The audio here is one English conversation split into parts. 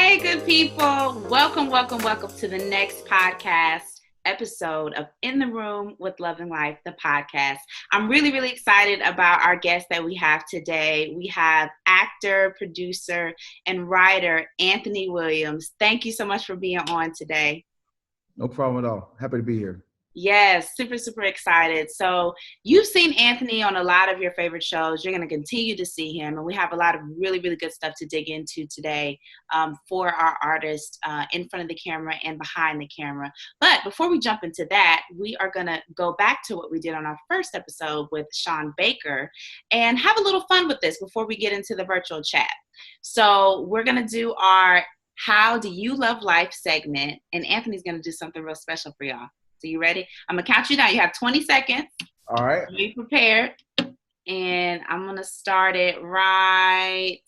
Hey, good people. Welcome to the next podcast episode of In the Room with Loving Life, the podcast. I'm really excited about our guest that we have today. We have actor, producer, and writer Anthony Williams. Thank you so much for being on today. No problem at all. Happy to be here. Yes, super excited. So you've seen Anthony on a lot of your favorite shows. You're going to continue to see him. And we have a lot of really good stuff to dig into today for our artist in front of the camera and behind the camera. But before we jump into that, we are going to go back to what we did on our first episode with Sean Baker and have a little fun with this before we get into the virtual chat. So we're going to do our How Do You Love Life segment. And Anthony's going to do something real special for y'all. So you ready? I'm going to count you down. You have 20 seconds. All right. Be prepared. And I'm going to start it right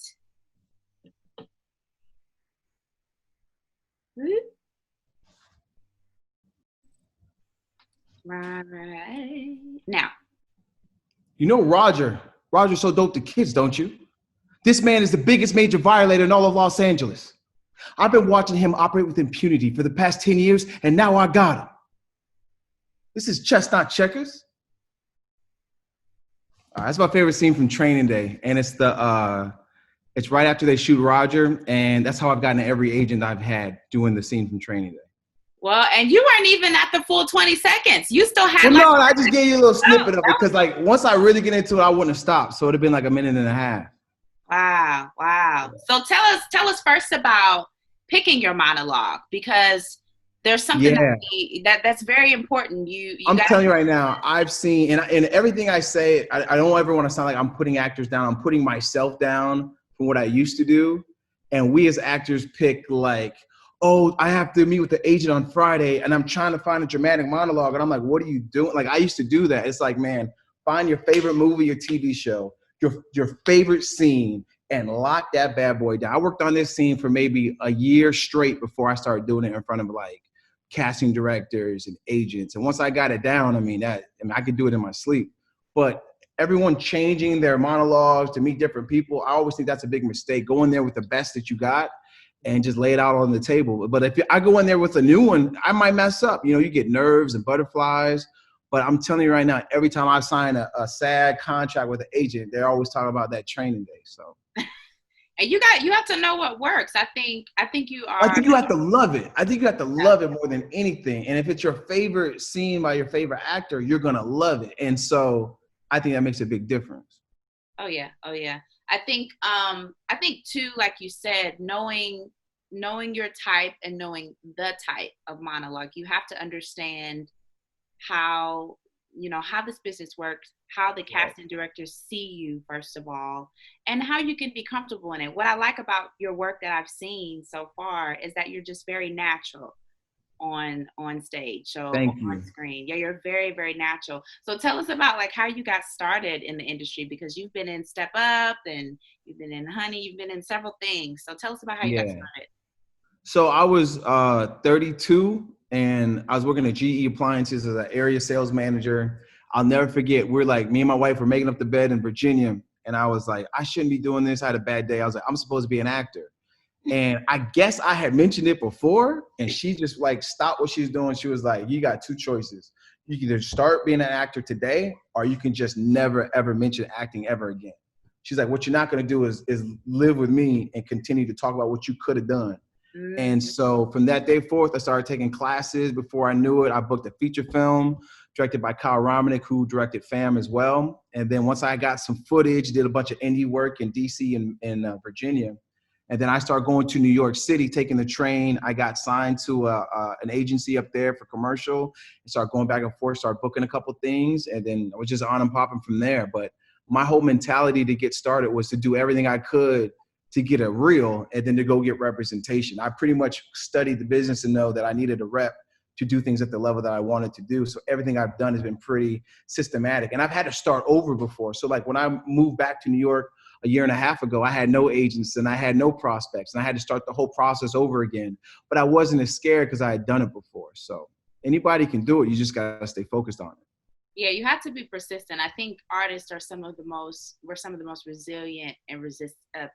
now. You know Roger's so dope to kids, don't you? This man is the biggest major violator in all of Los Angeles. I've been watching him operate with impunity for the past 10 years, and now I got him. This is chess, not checkers. That's my favorite scene from Training Day, and it's right after they shoot Roger, and that's how I've gotten every agent I've had doing the scene from Training Day. Well, and you weren't even at the full 20 seconds. You still had no, I just gave you a little snippet of it because, like, once I really get into it, I wouldn't have stopped. So it'd have been like a minute and a half. Wow. So tell us first about picking your monologue, because there's something that's very important. I'm telling you right now, I've seen, and everything I say, I don't ever want to sound like I'm putting actors down. I'm putting myself down from what I used to do. And we as actors pick like, oh, I have to meet with the agent on Friday and I'm trying to find a dramatic monologue. And I'm like, what are you doing? Like, I used to do that. It's like, man, find your favorite movie or TV show, your favorite scene, and lock that bad boy down. I worked on this scene for maybe a year straight before I started doing it in front of like casting directors and agents. And once I got it down, I could do it in my sleep. But everyone changing their monologues to meet different people, I always think that's a big mistake. Go in there with the best that you got and just lay it out on the table. But if I go in there with a new one, I might mess up. You know, you get nerves and butterflies. But I'm telling you right now, every time I sign a sad contract with an agent, they're always talking about that Training Day. So. And you have to know what works. I think you have to love it. I think you have to love it more than anything. And if it's your favorite scene by your favorite actor, you're gonna love it. And so I think that makes a big difference. Oh yeah. I think too, like you said, knowing your type and knowing the type of monologue, you have to understand how this business works, how the casting directors see you, first of all, and how you can be comfortable in it. What I like about your work that I've seen so far is that you're just very natural on stage. So on screen. Yeah, you're very natural. So tell us about like how you got started in the industry, because you've been in Step Up and you've been in Honey, you've been in several things. So tell us about how you got started. So I was 32 and I was working at GE Appliances as an area sales manager. I'll never forget, me and my wife were making up the bed in Virginia. And I was like, I shouldn't be doing this. I had a bad day. I was like, I'm supposed to be an actor. And I guess I had mentioned it before. And she just like stopped what she was doing. She was like, you got two choices. You can either start being an actor today, or you can just never, ever mention acting ever again. She's like, what you're not going to do is live with me and continue to talk about what you could have done. And so from that day forth, I started taking classes. Before I knew it, I booked a feature film directed by Kyle Romanek, who directed Fam as well. And then once I got some footage, did a bunch of indie work in DC and Virginia. And then I started going to New York City, taking the train. I got signed to an agency up there for commercial and started going back and forth, started booking a couple things. And then I was just on and popping from there. But my whole mentality to get started was to do everything I could to get a reel and then to go get representation. I pretty much studied the business and know that I needed a rep to do things at the level that I wanted to do. So everything I've done has been pretty systematic. And I've had to start over before. So like when I moved back to New York a year and a half ago, I had no agents and I had no prospects and I had to start the whole process over again. But I wasn't as scared because I had done it before. So anybody can do it. You just got to stay focused on it. Yeah, you have to be persistent. I think artists are some of the most resilient and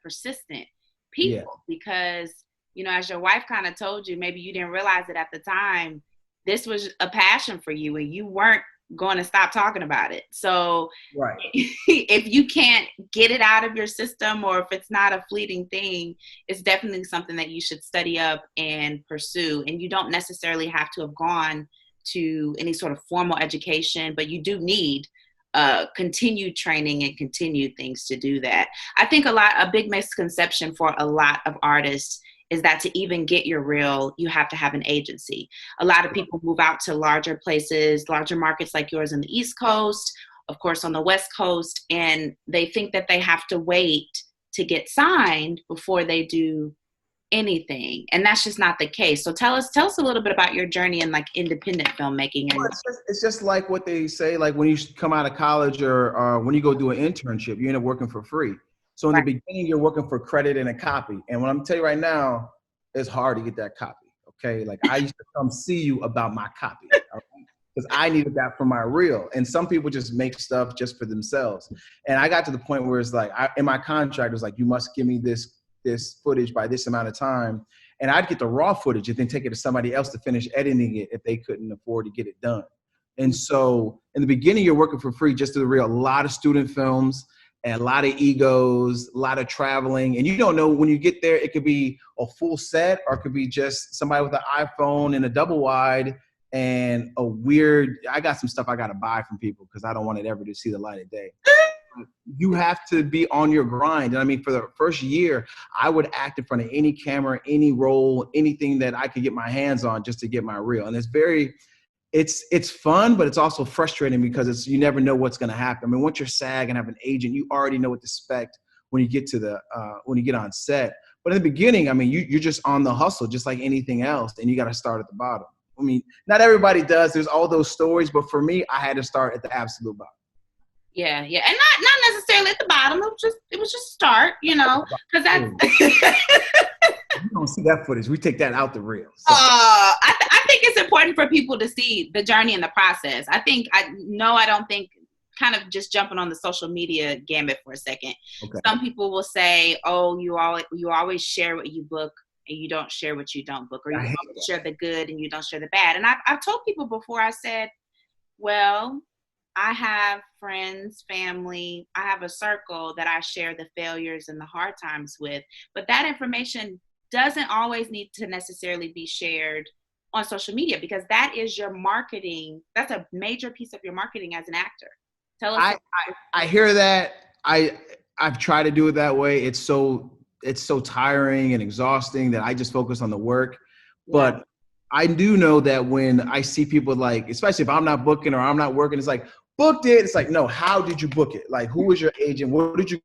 persistent people, because you know, as your wife kind of told you, maybe you didn't realize it at the time, this was a passion for you and you weren't going to stop talking about it. So Right. if you can't get it out of your system, or if it's not a fleeting thing, it's definitely something that you should study up and pursue. And you don't necessarily have to have gone to any sort of formal education, but you do need continued training and continued things to do that. I think a big misconception for a lot of artists is that to even get your reel, you have to have an agency. A lot of people move out to larger places, larger markets like yours in the East Coast, of course on the West Coast, and they think that they have to wait to get signed before they do anything. And that's just not the case. So tell us a little bit about your journey in like independent filmmaking. Well, And it's just like what they say, like when you come out of college or when you go do an internship, you end up working for free. So in the right. beginning, you're working for credit and a copy. And what I'm telling you right now, it's hard to get that copy. Okay. Like I used to come see you about my copy because I needed that for my reel. And some people just make stuff just for themselves. And I got to the point where it's like, in my contract, it was like, you must give me this footage by this amount of time. And I'd get the raw footage and then take it to somebody else to finish editing it if they couldn't afford to get it done. And so in the beginning, you're working for free just to the reel. A lot of student films and a lot of egos, a lot of traveling. And you don't know when you get there, it could be a full set or it could be just somebody with an iPhone and a double wide and a weird, I got some stuff I got to buy from people because I don't want it ever to see the light of day. You have to be on your grind. And I mean, for the first year, I would act in front of any camera, any role, anything that I could get my hands on just to get my reel. And it's fun, but it's also frustrating because you never know what's going to happen. I mean, once you're SAG and have an agent, you already know what to expect when you get to when you get on set. But in the beginning, I mean, you're just on the hustle, just like anything else. And you got to start at the bottom. I mean, not everybody does. There's all those stories, but for me, I had to start at the absolute bottom. Yeah, and not necessarily at the bottom. It was just start, you know, because that's. You don't see that footage. We take that out the reel. So. I think it's important for people to see the journey and the process. I don't think, kind of just jumping on the social media gambit for a second. Okay. Some people will say, "Oh, you always share what you book, and you don't share what you don't book, or you always share the good and you don't share the bad." And I've told people before. I said, "Well, I have friends, family, I have a circle that I share the failures and the hard times with, but that information doesn't always need to necessarily be shared on social media because that is your marketing. That's a major piece of your marketing as an actor." Tell us. I hear that. I've tried to do it that way. It's so tiring and exhausting that I just focus on the work. Yeah. But I do know that when I see people like, especially if I'm not booking or I'm not working, it's like, booked it. It's like, no, how did you book it? Like, who was your agent? What did you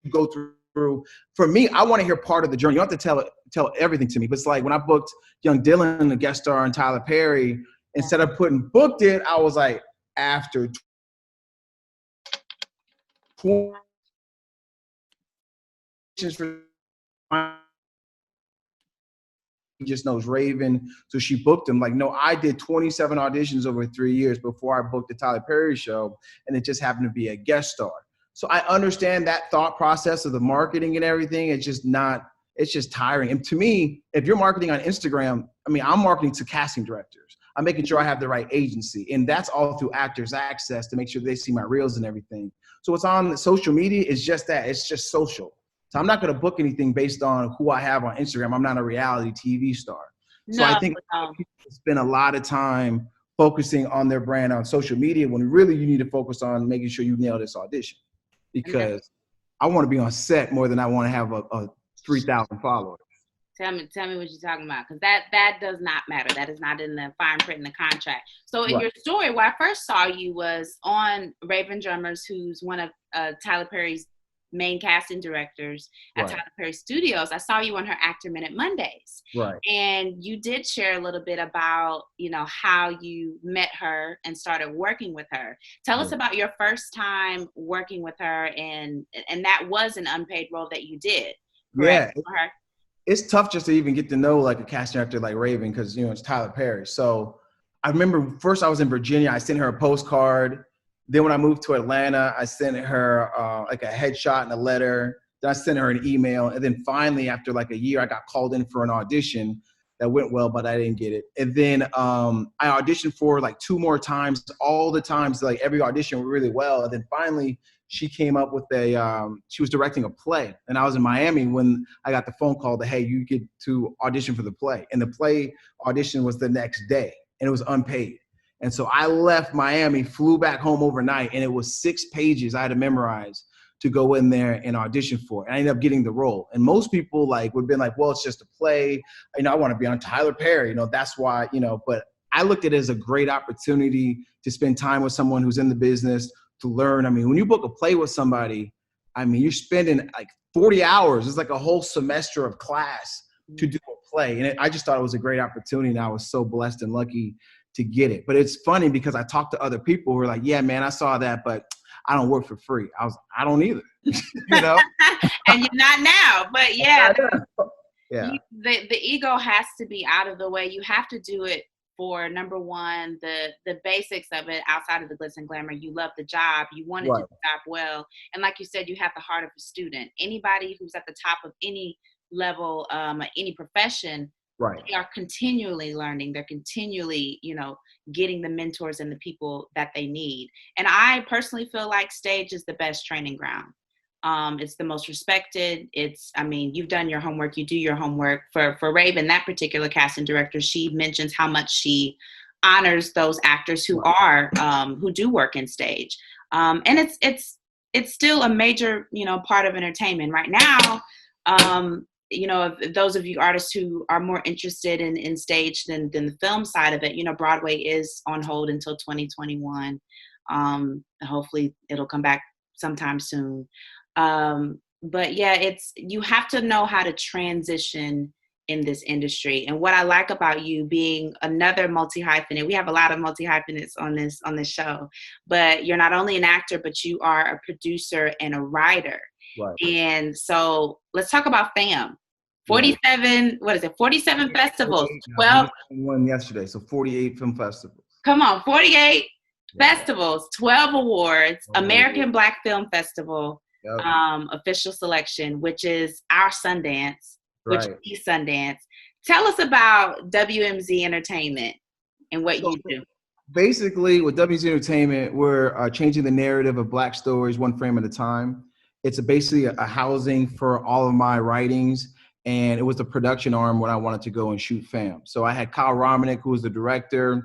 go through? For me, I want to hear part of the journey. You don't have to tell everything to me. But it's like when I booked young Dylan, the guest star, and Tyler Perry, instead of putting booked it, I was like, after 20 he just knows Raven, so she booked him. Like, no, I did 27 auditions over 3 years before I booked the Tyler Perry show, and it just happened to be a guest star. So I understand that thought process of the marketing and everything. It's just tiring. And to me, if you're marketing on Instagram, I mean, I'm marketing to casting directors. I'm making sure I have the right agency, and that's all through Actors Access to make sure they see my reels and everything. So what's on social media is just that. It's just social. So I'm not going to book anything based on who I have on Instagram. I'm not a reality TV star. So I think people spend a lot of time focusing on their brand on social media when really you need to focus on making sure you nail this audition. Because I want to be on set more than I want to have a 3,000 followers. Tell me what you're talking about, because that does not matter. That is not in the fine print in the contract. So in your story, where I first saw you was on Raven Drummers, who's one of Tyler Perry's main casting directors at Tyler Perry Studios. I saw you on her Actor Minute Mondays. Right. And you did share a little bit about, you know, how you met her and started working with her. Tell us about your first time working with her, and that was an unpaid role that you did. Correct? Yeah. It's tough just to even get to know like a casting director like Raven because, you know, it's Tyler Perry. So I remember first I was in Virginia. I sent her a postcard. Then when I moved to Atlanta, I sent her like a headshot and a letter. Then I sent her an email. And then finally, after like a year, I got called in for an audition that went well, but I didn't get it. And then I auditioned for like 2 more times, all the times, like every audition went really well. And then finally she came up with she was directing a play. And I was in Miami when I got the phone call that, hey, you get to audition for the play. And the play audition was the next day and it was unpaid. And so I left Miami, flew back home overnight, and it was 6 pages I had to memorize to go in there and audition for. And I ended up getting the role. And most people like would have been like, well, it's just a play. I want to be on Tyler Perry. That's why, but I looked at it as a great opportunity to spend time with someone who's in the business, to learn. I mean, when you book a play with somebody, you're spending like 40 hours. It's like a whole semester of class to do a play. And I just thought it was a great opportunity. And I was so blessed and lucky to get it. But it's funny because I talked to other people who were like, yeah, man, I saw that, but I don't work for free. I don't either. And you're not now, but yeah. Yeah. The ego has to be out of the way. You have to do it for, number one, the basics of it outside of the glitz and glamour. You love the job. You want to do the job well. And like you said, you have the heart of a student. Anybody who's at the top of any level, any profession, they are continually learning. They're continually, getting the mentors and the people that they need. And I personally feel like stage is the best training ground. It's the most respected. You've done your homework, you do your homework. For Raven, that particular casting director, she mentions how much she honors those actors who who do work in stage. And it's still a major, part of entertainment right now. If those of you artists who are more interested in stage than the film side of it, Broadway is on hold until 2021. Hopefully it'll come back sometime soon. But yeah, you have to know how to transition in this industry. And what I like about you being another multi-hyphenate, we have a lot of multi-hyphenates on this show, but you're not only an actor, but you are a producer and a writer. Right. And so let's talk about FAM. 47, what is it? 47 festivals. 12. One yesterday, so 48 film festivals. Come on, 48 festivals, 12 awards, American Black Film Festival, official selection, which is our Sundance, which is Sundance. Tell us about WMZ Entertainment and what you do. Basically, with WMZ Entertainment, we're changing the narrative of Black stories one frame at a time. It's basically a housing for all of my writings, and it was the production arm when I wanted to go and shoot FAM. So I had Kyle Romanek, who was the director,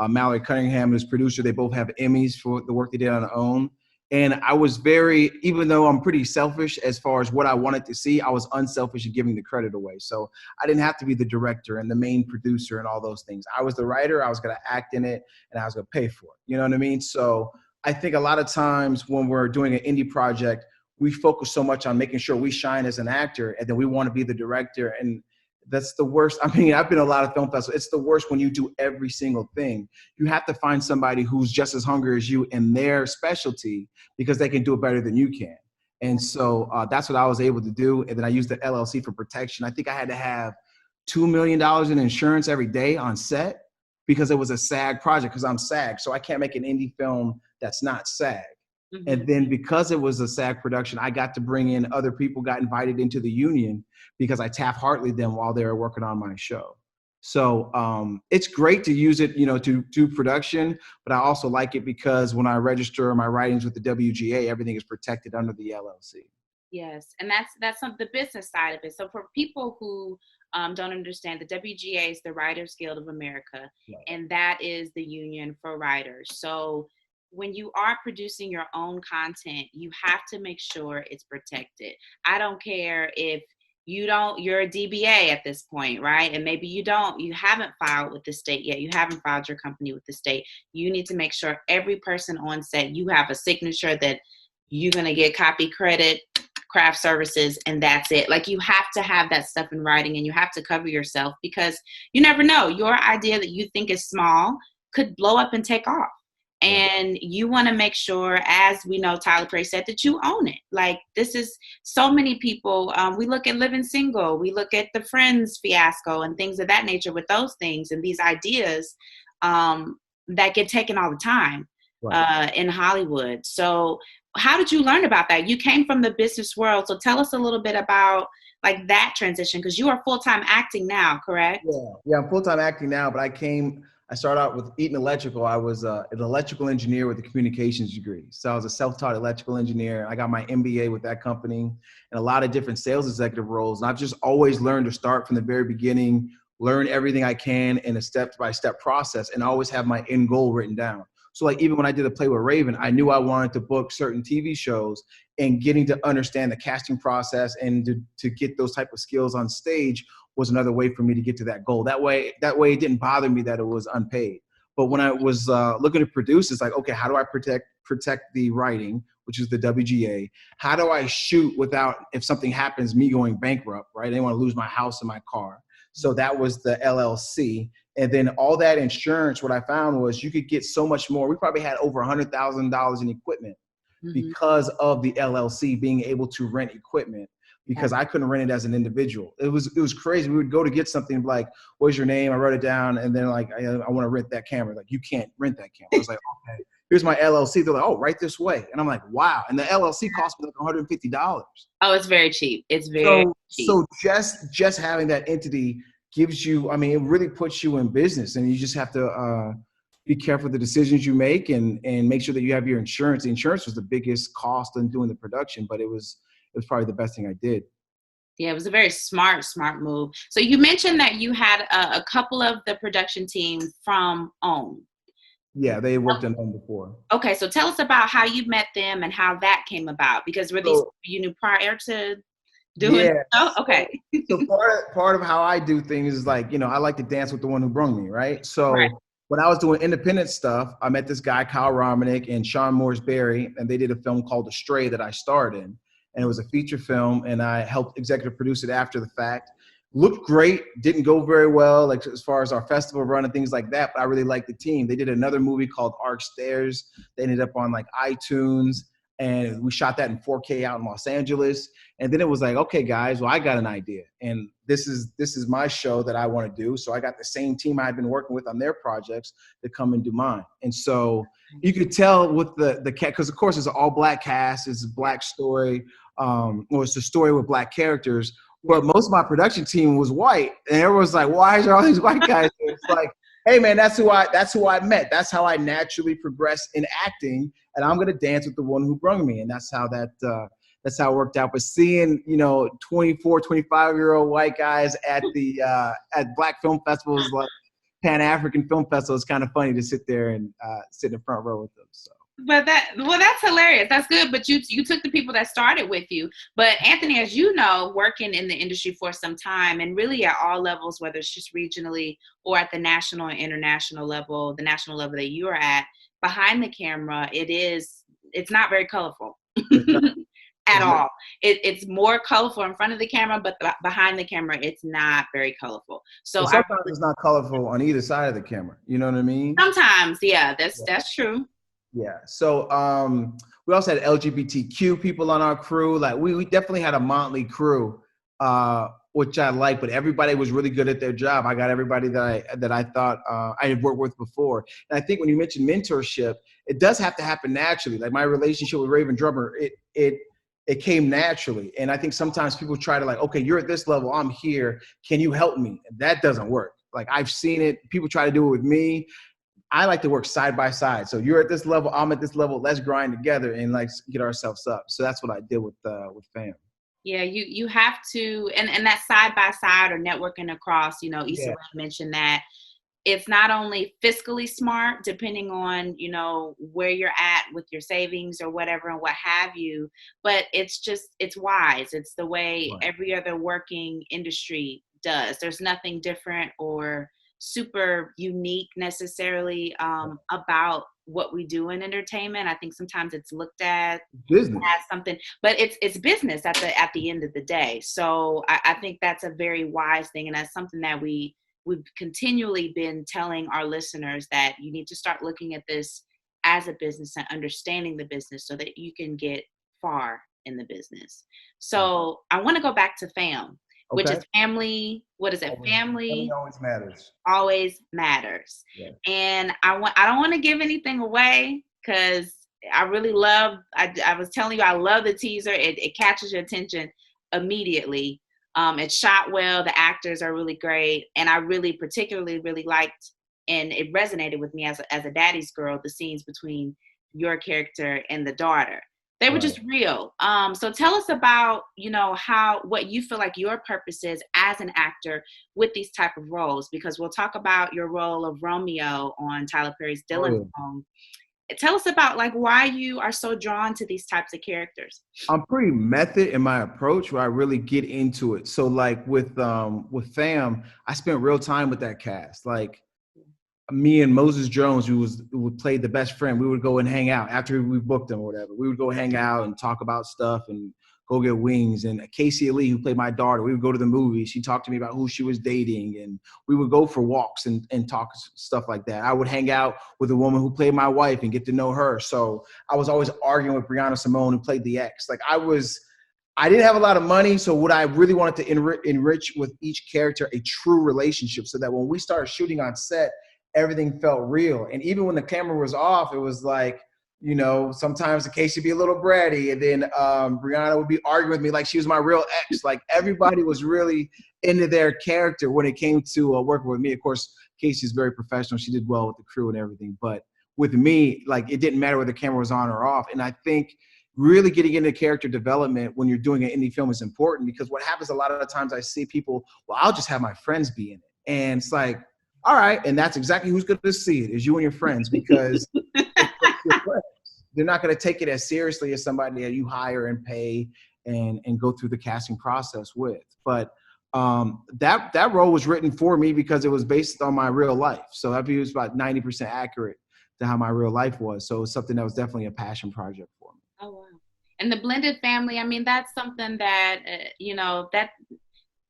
Mallory Cunningham, who's producer. They both have Emmys for the work they did on their own. And I was even though I'm pretty selfish as far as what I wanted to see, I was unselfish in giving the credit away. So I didn't have to be the director and the main producer and all those things. I was the writer, I was gonna act in it, and I was gonna pay for it. You know what I mean? So I think a lot of times when we're doing an indie project, we focus so much on making sure we shine as an actor, and then we want to be the director. And that's the worst. I've been to a lot of film festivals. It's the worst when you do every single thing. You have to find somebody who's just as hungry as you in their specialty, because they can do it better than you can. And so that's what I was able to do. And then I used the LLC for protection. I think I had to have $2 million in insurance every day on set, because it was a SAG project, because I'm SAG. So I can't make an indie film that's not SAG. Mm-hmm. And then because it was a SAG production, I got to bring in other people, got invited into the union because I Taft-Hartley'd them while they were working on my show. So it's great to use it, to do production, but I also like it because when I register my writings with the WGA, everything is protected under the LLC. Yes, and that's the business side of it. So for people who don't understand, the WGA is the Writers Guild of America, and that is the union for writers. So when you are producing your own content, you have to make sure it's protected. I don't care if you're a DBA at this point, right? And maybe you haven't filed with the state yet. You haven't filed your company with the state. You need to make sure every person on set, you have a signature that you're going to get copy credit, craft services, and that's it. Like, you have to have that stuff in writing, and you have to cover yourself, because you never know. Your idea that you think is small could blow up and take off. And you want to make sure, as we know, Tyler Perry said, that you own it. Like, this is so many people. We look at Living Single. We look at the Friends fiasco and things of that nature with those things and these ideas that get taken all the time in Hollywood. So how did you learn about that? You came from the business world, so tell us a little bit about like that transition, because you are full-time acting now, correct? Yeah, I'm full-time acting now, but I started out with Eaton Electrical. I was an electrical engineer with a communications degree. So I was a self-taught electrical engineer. I got my MBA with that company and a lot of different sales executive roles. And I've just always learned to start from the very beginning, learn everything I can in a step-by-step process, and always have my end goal written down. So like even when I did a play with Raven, I knew I wanted to book certain TV shows, and getting to understand the casting process and to get those type of skills on stage was another way for me to get to that goal. That way it didn't bother me that it was unpaid. But when I was looking to produce, it's like, okay, how do I protect the writing, which is the WGA? How do I shoot without, if something happens, me going bankrupt, right? I didn't want to lose my house and my car. So that was the LLC. And then all that insurance, what I found was you could get so much more. We probably had over $100,000 in equipment because of the LLC being able to rent equipment, because I couldn't rent it as an individual. It was crazy. We would go to get something like, what's your name? I wrote it down. And then like, I want to rent that camera. Like, you can't rent that camera. I was like, okay, here's my LLC. They're like, oh, right this way. And I'm like, wow. And the LLC cost me like $150. Oh, it's very cheap. It's very cheap. So just having that entity gives you, I mean, it really puts you in business, and you just have to be careful of the decisions you make and make sure that you have your insurance. The insurance was the biggest cost in doing the production, but it was probably the best thing I did. Yeah, it was a very smart move. So you mentioned that you had a couple of the production team from OWN. Yeah, they worked on OWN before. Okay, so tell us about how you met them and how that came about, because were these you knew prior to doing? Yeah. Oh, okay. So part of how I do things is like, I like to dance with the one who brung me, right? So Right. When I was doing independent stuff, I met this guy, Kyle Romanick and Sean Morris-Berry, and they did a film called Astray that I starred in. And it was a feature film, and I helped executive produce it after the fact. Looked great, didn't go very well, like as far as our festival run and things like that, but I really liked the team. They did another movie called Arc Stairs. They ended up on like iTunes, and we shot that in 4K out in Los Angeles. And then it was like, okay, guys, well, I got an idea, and this is my show that I want to do. So I got the same team I've been working with on their projects to come and do mine. And so you could tell with the cat, because of course it's an all black cast, it's a black story, or it's a story with black characters. But most of my production team was white, and everyone's like, "Why is there all these white guys?" It's like, hey man, that's who I met. That's how I naturally progressed in acting, and I'm gonna dance with the one who brung me, and that's how it worked out. But seeing 24, 25-year-old white guys at the at black film festivals like Pan African Film Festival, it's kind of funny to sit there and sit in the front row with them. So. But that's hilarious. That's good. But you took the people that started with you. But Anthony, as you know, working in the industry for some time, and really at all levels, whether it's just regionally or at the national and international level, the national level that you are at, behind the camera, it's not very colorful. At all. It's more colorful in front of the camera, but behind the camera, it's not very colorful. So sometimes it's not colorful on either side of the camera. You know what I mean? Sometimes, yeah, that's true. Yeah. So we also had LGBTQ people on our crew. Like we definitely had a motley crew, which I like, but everybody was really good at their job. I got everybody that I thought I had worked with before. And I think when you mentioned mentorship, it does have to happen naturally. Like my relationship with Raven Drummer, it came naturally. And I think sometimes people try to like, okay, you're at this level, I'm here, can you help me? And that doesn't work. Like I've seen it, people try to do it with me. I like to work side by side. So you're at this level, I'm at this level, let's grind together and like get ourselves up. So that's what I did with FAM. Yeah, you have to, and that side by side or networking across, Issa Rae mentioned that it's not only fiscally smart, depending on, where you're at with your savings or whatever and what have you, but it's wise. It's the way every other working industry does. There's nothing different or super unique necessarily about what we do in entertainment. I think sometimes it's looked at business as something, but it's business at the end of the day. So I think that's a very wise thing, and that's something that we've continually been telling our listeners, that you need to start looking at this as a business and understanding the business so that you can get far in the business. So I want to go back to FAM. Which is family. What is it? Family always matters. Always matters. Yeah. And I don't want to give anything away because I really love, I was telling you, I love the teaser. It catches your attention immediately. It's shot well. The actors are really great. And I really particularly really liked, and it resonated with me as a daddy's girl, the scenes between your character and the daughter. They were Right. just real. So tell us about, what you feel like your purpose is as an actor with these type of roles, because we'll talk about your role of Romeo on Tyler Perry's Oh Dylan yeah. song. Tell us about like why you are so drawn to these types of characters. I'm pretty method in my approach where I really get into it. So like with Fam, I spent real time with that cast. Like me and Moses Jones, who would play the best friend, we would go and hang out after we booked him or whatever. We would go hang out and talk about stuff and go get wings. And Casey Ali, who played my daughter, we would go to the movies. She talked to me about who she was dating, and we would go for walks and talk stuff like that. I would hang out with a woman who played my wife and get to know her. So I was always arguing with Brianna Simone, who played the ex. Like I didn't have a lot of money, so what I really wanted to enrich with each character a true relationship, so that when we started shooting on set, everything felt real. And even when the camera was off, it was like, sometimes the case would be a little bratty, and then Brianna would be arguing with me like she was my real ex. Like everybody was really into their character when it came to working with me. Of course, Casey's very professional. She did well with the crew and everything. But with me, like it didn't matter whether the camera was on or off. And I think really getting into character development when you're doing an indie film is important, because what happens a lot of the times I see people, well, I'll just have my friends be in it. And it's like, all right, and that's exactly who's going to see it, is you and your friends, because it's your friends. They're not going to take it as seriously as somebody that you hire and pay and go through the casting process with. But that role was written for me because it was based on my real life. So that view is about 90% accurate to how my real life was. So it's something that was definitely a passion project for me. Oh wow. And the blended family, I mean, that's something that that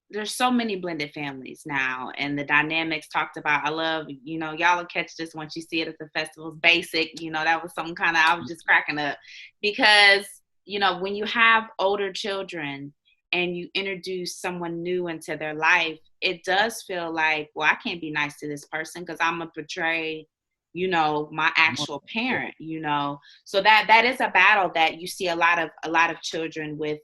there's so many blended families now, and the dynamics talked about. I love, y'all will catch this once you see it at the festivals. Basic, that was some kind of, I was just cracking up because, when you have older children and you introduce someone new into their life, it does feel like, well, I can't be nice to this person because I'm gonna portray, my actual parent, So that is a battle that you see a lot of children with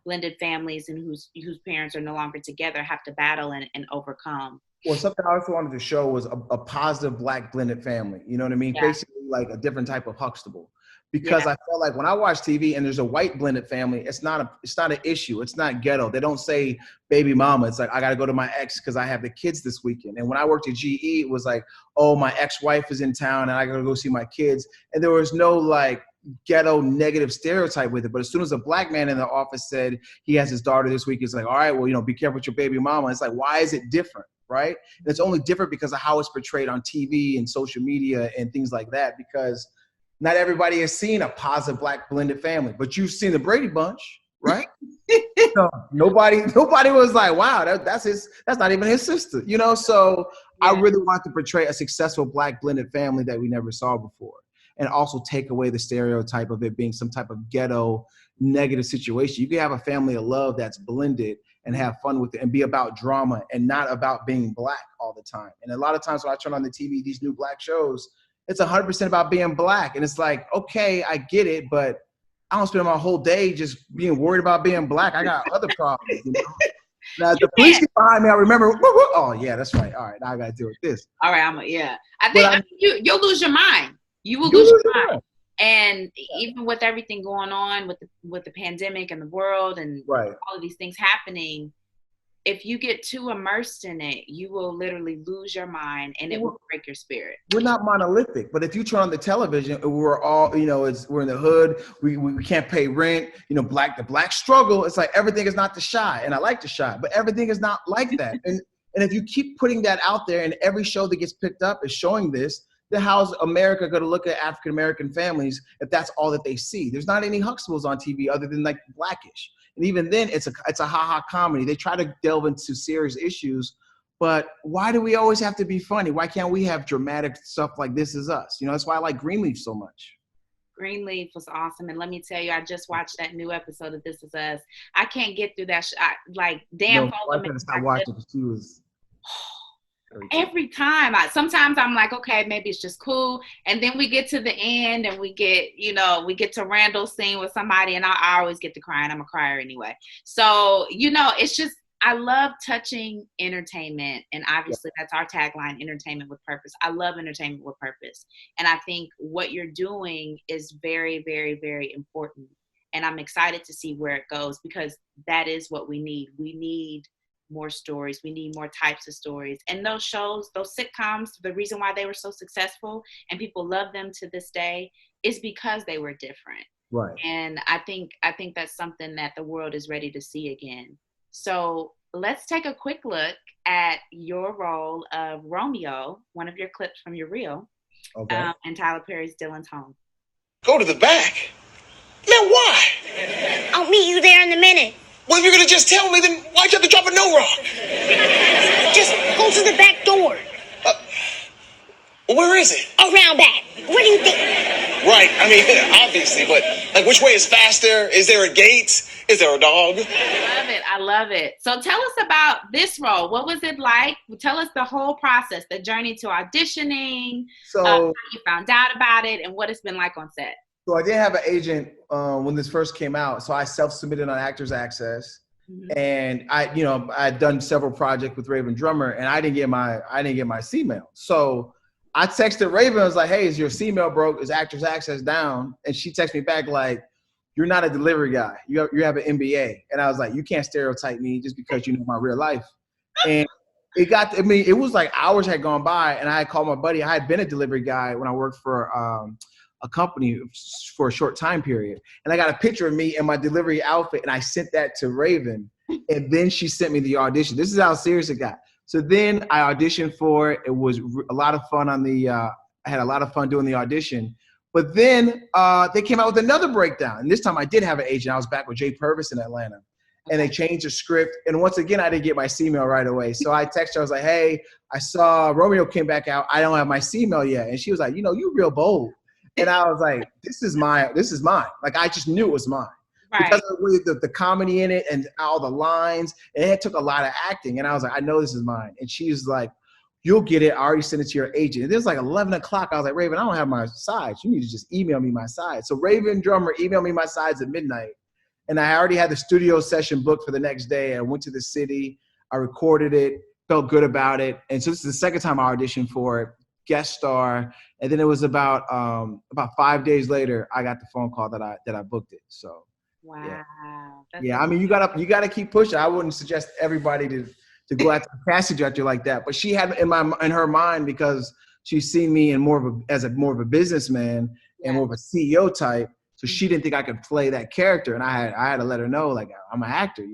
blended families and whose parents are no longer together have to battle and overcome. Well, something I also wanted to show was a positive Black blended family. You know what I mean? Yeah. Basically, like a different type of Huxtable. Yeah. Because I felt like when I watch TV and there's a white blended family, it's not an issue. It's not ghetto. They don't say baby mama. It's like, I got to go to my ex because I have the kids this weekend. And when I worked at GE, it was like, oh, my ex-wife is in town and I got to go see my kids. And there was no like ghetto negative stereotype with it. But as soon as a Black man in the office said he has his daughter this week, it's like, all right, well, be careful with your baby mama. It's like, why is it different? Right? And it's only different because of how it's portrayed on TV and social media and things like that, because not everybody has seen a positive Black blended family, but you've seen the Brady Bunch, right? So nobody was like, wow, that's not even his sister, So Yeah. I really want to portray a successful Black blended family that we never saw before, and also take away the stereotype of it being some type of ghetto negative situation. You can have a family of love that's blended and have fun with it and be about drama and not about being Black all the time. And a lot of times when I turn on the TV, these new Black shows, it's 100% about being Black. And it's like, okay, I get it, but I don't spend my whole day just being worried about being Black. I got other problems, Now, if the police get behind me, I remember, oh, yeah, that's right. All right, now I got to deal with this. All right, yeah. I But think you'll lose your mind. You will you lose lose your your mind. mind. And even with everything going on with the pandemic and the world and Right. all of these things happening, if you get too immersed in it, you will literally lose your mind and it will break your spirit. We're not monolithic, but if you turn on the television, we're all, we're in the hood. We can't pay rent. The Black struggle. It's like everything is not the Chi, and I like the Chi, but everything is not like that. And if you keep putting that out there, and every show that gets picked up is showing this, then how's America going to look at African American families if that's all that they see? There's not any Huxtables on TV other than like Blackish. And even then, it's a ha-ha comedy. They try to delve into serious issues, but why do we always have to be funny? Why can't we have dramatic stuff like This Is Us? That's why I like Greenleaf so much. Greenleaf was awesome, and let me tell you, I just watched that new episode of This Is Us. I can't get through that. Dan No, I Fogelman. couldn't stop watching because she was. Every time. Sometimes I'm like, okay, maybe it's just cool. And then we get to the end and we get to Randall's scene with somebody, and I always get to crying. I'm a crier anyway. So, it's just, I love touching entertainment. And obviously that's our tagline, entertainment with purpose. I love entertainment with purpose. And I think what you're doing is very, very, very important. And I'm excited to see where it goes, because that is what we need. We need more stories. We need more types of stories. And those shows, those sitcoms, the reason why they were so successful and people love them to this day is because they were different. Right. And I think that's something that the world is ready to see again. So let's take a quick look at your role of Romeo, one of your clips from your reel, and Tyler Perry's Dylan's Home. Go to the back? Man, why? I'll meet you there in a minute. Well, if you're gonna just tell me, then why'd you have to drop a no rock? Just go to the back door. Where is it? Around back. What do you think? Right, I mean, obviously, but like, which way is faster? Is there a gate? Is there a dog? I love it. So tell us about this role. What was it like? Tell us the whole process, the journey to auditioning, how you found out about it, and what it's been like on set. So I did have an agent when this first came out. So I self-submitted on Actors Access, and I'd done several projects with Raven Drummer, and I didn't get my C-mail. So I texted Raven. I was like, "Hey, is your C-mail broke? Is Actors Access down?" And she texted me back like, "You're not a delivery guy. You have an MBA." And I was like, "You can't stereotype me just because you know my real life." And it was like hours had gone by, and I had called my buddy. I had been a delivery guy when I worked for a company for a short time period. And I got a picture of me in my delivery outfit, and I sent that to Raven. And then she sent me the audition. This is how serious it got. So then I auditioned for it. It was a lot of fun I had a lot of fun doing the audition. But then they came out with another breakdown. And this time I did have an agent. I was back with Jay Purvis in Atlanta. And they changed the script. And once again, I didn't get my C-mail right away. So I texted her. I was like, "Hey, I saw Romeo came back out. I don't have my C-mail yet." And she was like, "You real bold." And I was like, this is mine. Like, I just knew it was mine. Right. Because of the comedy in it and all the lines. And it took a lot of acting. And I was like, I know this is mine. And she was like, "You'll get it. I already sent it to your agent." And it was like 11 o'clock. I was like, "Raven, I don't have my sides. You need to just email me my sides." So Raven Drummer emailed me my sides at midnight. And I already had the studio session booked for the next day. I went to the city. I recorded it. Felt good about it. And so this is the second time I auditioned for it. Guest star, and then it was about 5 days later I got the phone call that I booked it. So wow, yeah. I mean, you gotta keep pushing. I wouldn't suggest everybody to go after a casting director like that, but she had in her mind, because she's seen me in more of a businessman and more of a CEO type, so she didn't think I could play that character, and I had to let her know, like, I'm an actor,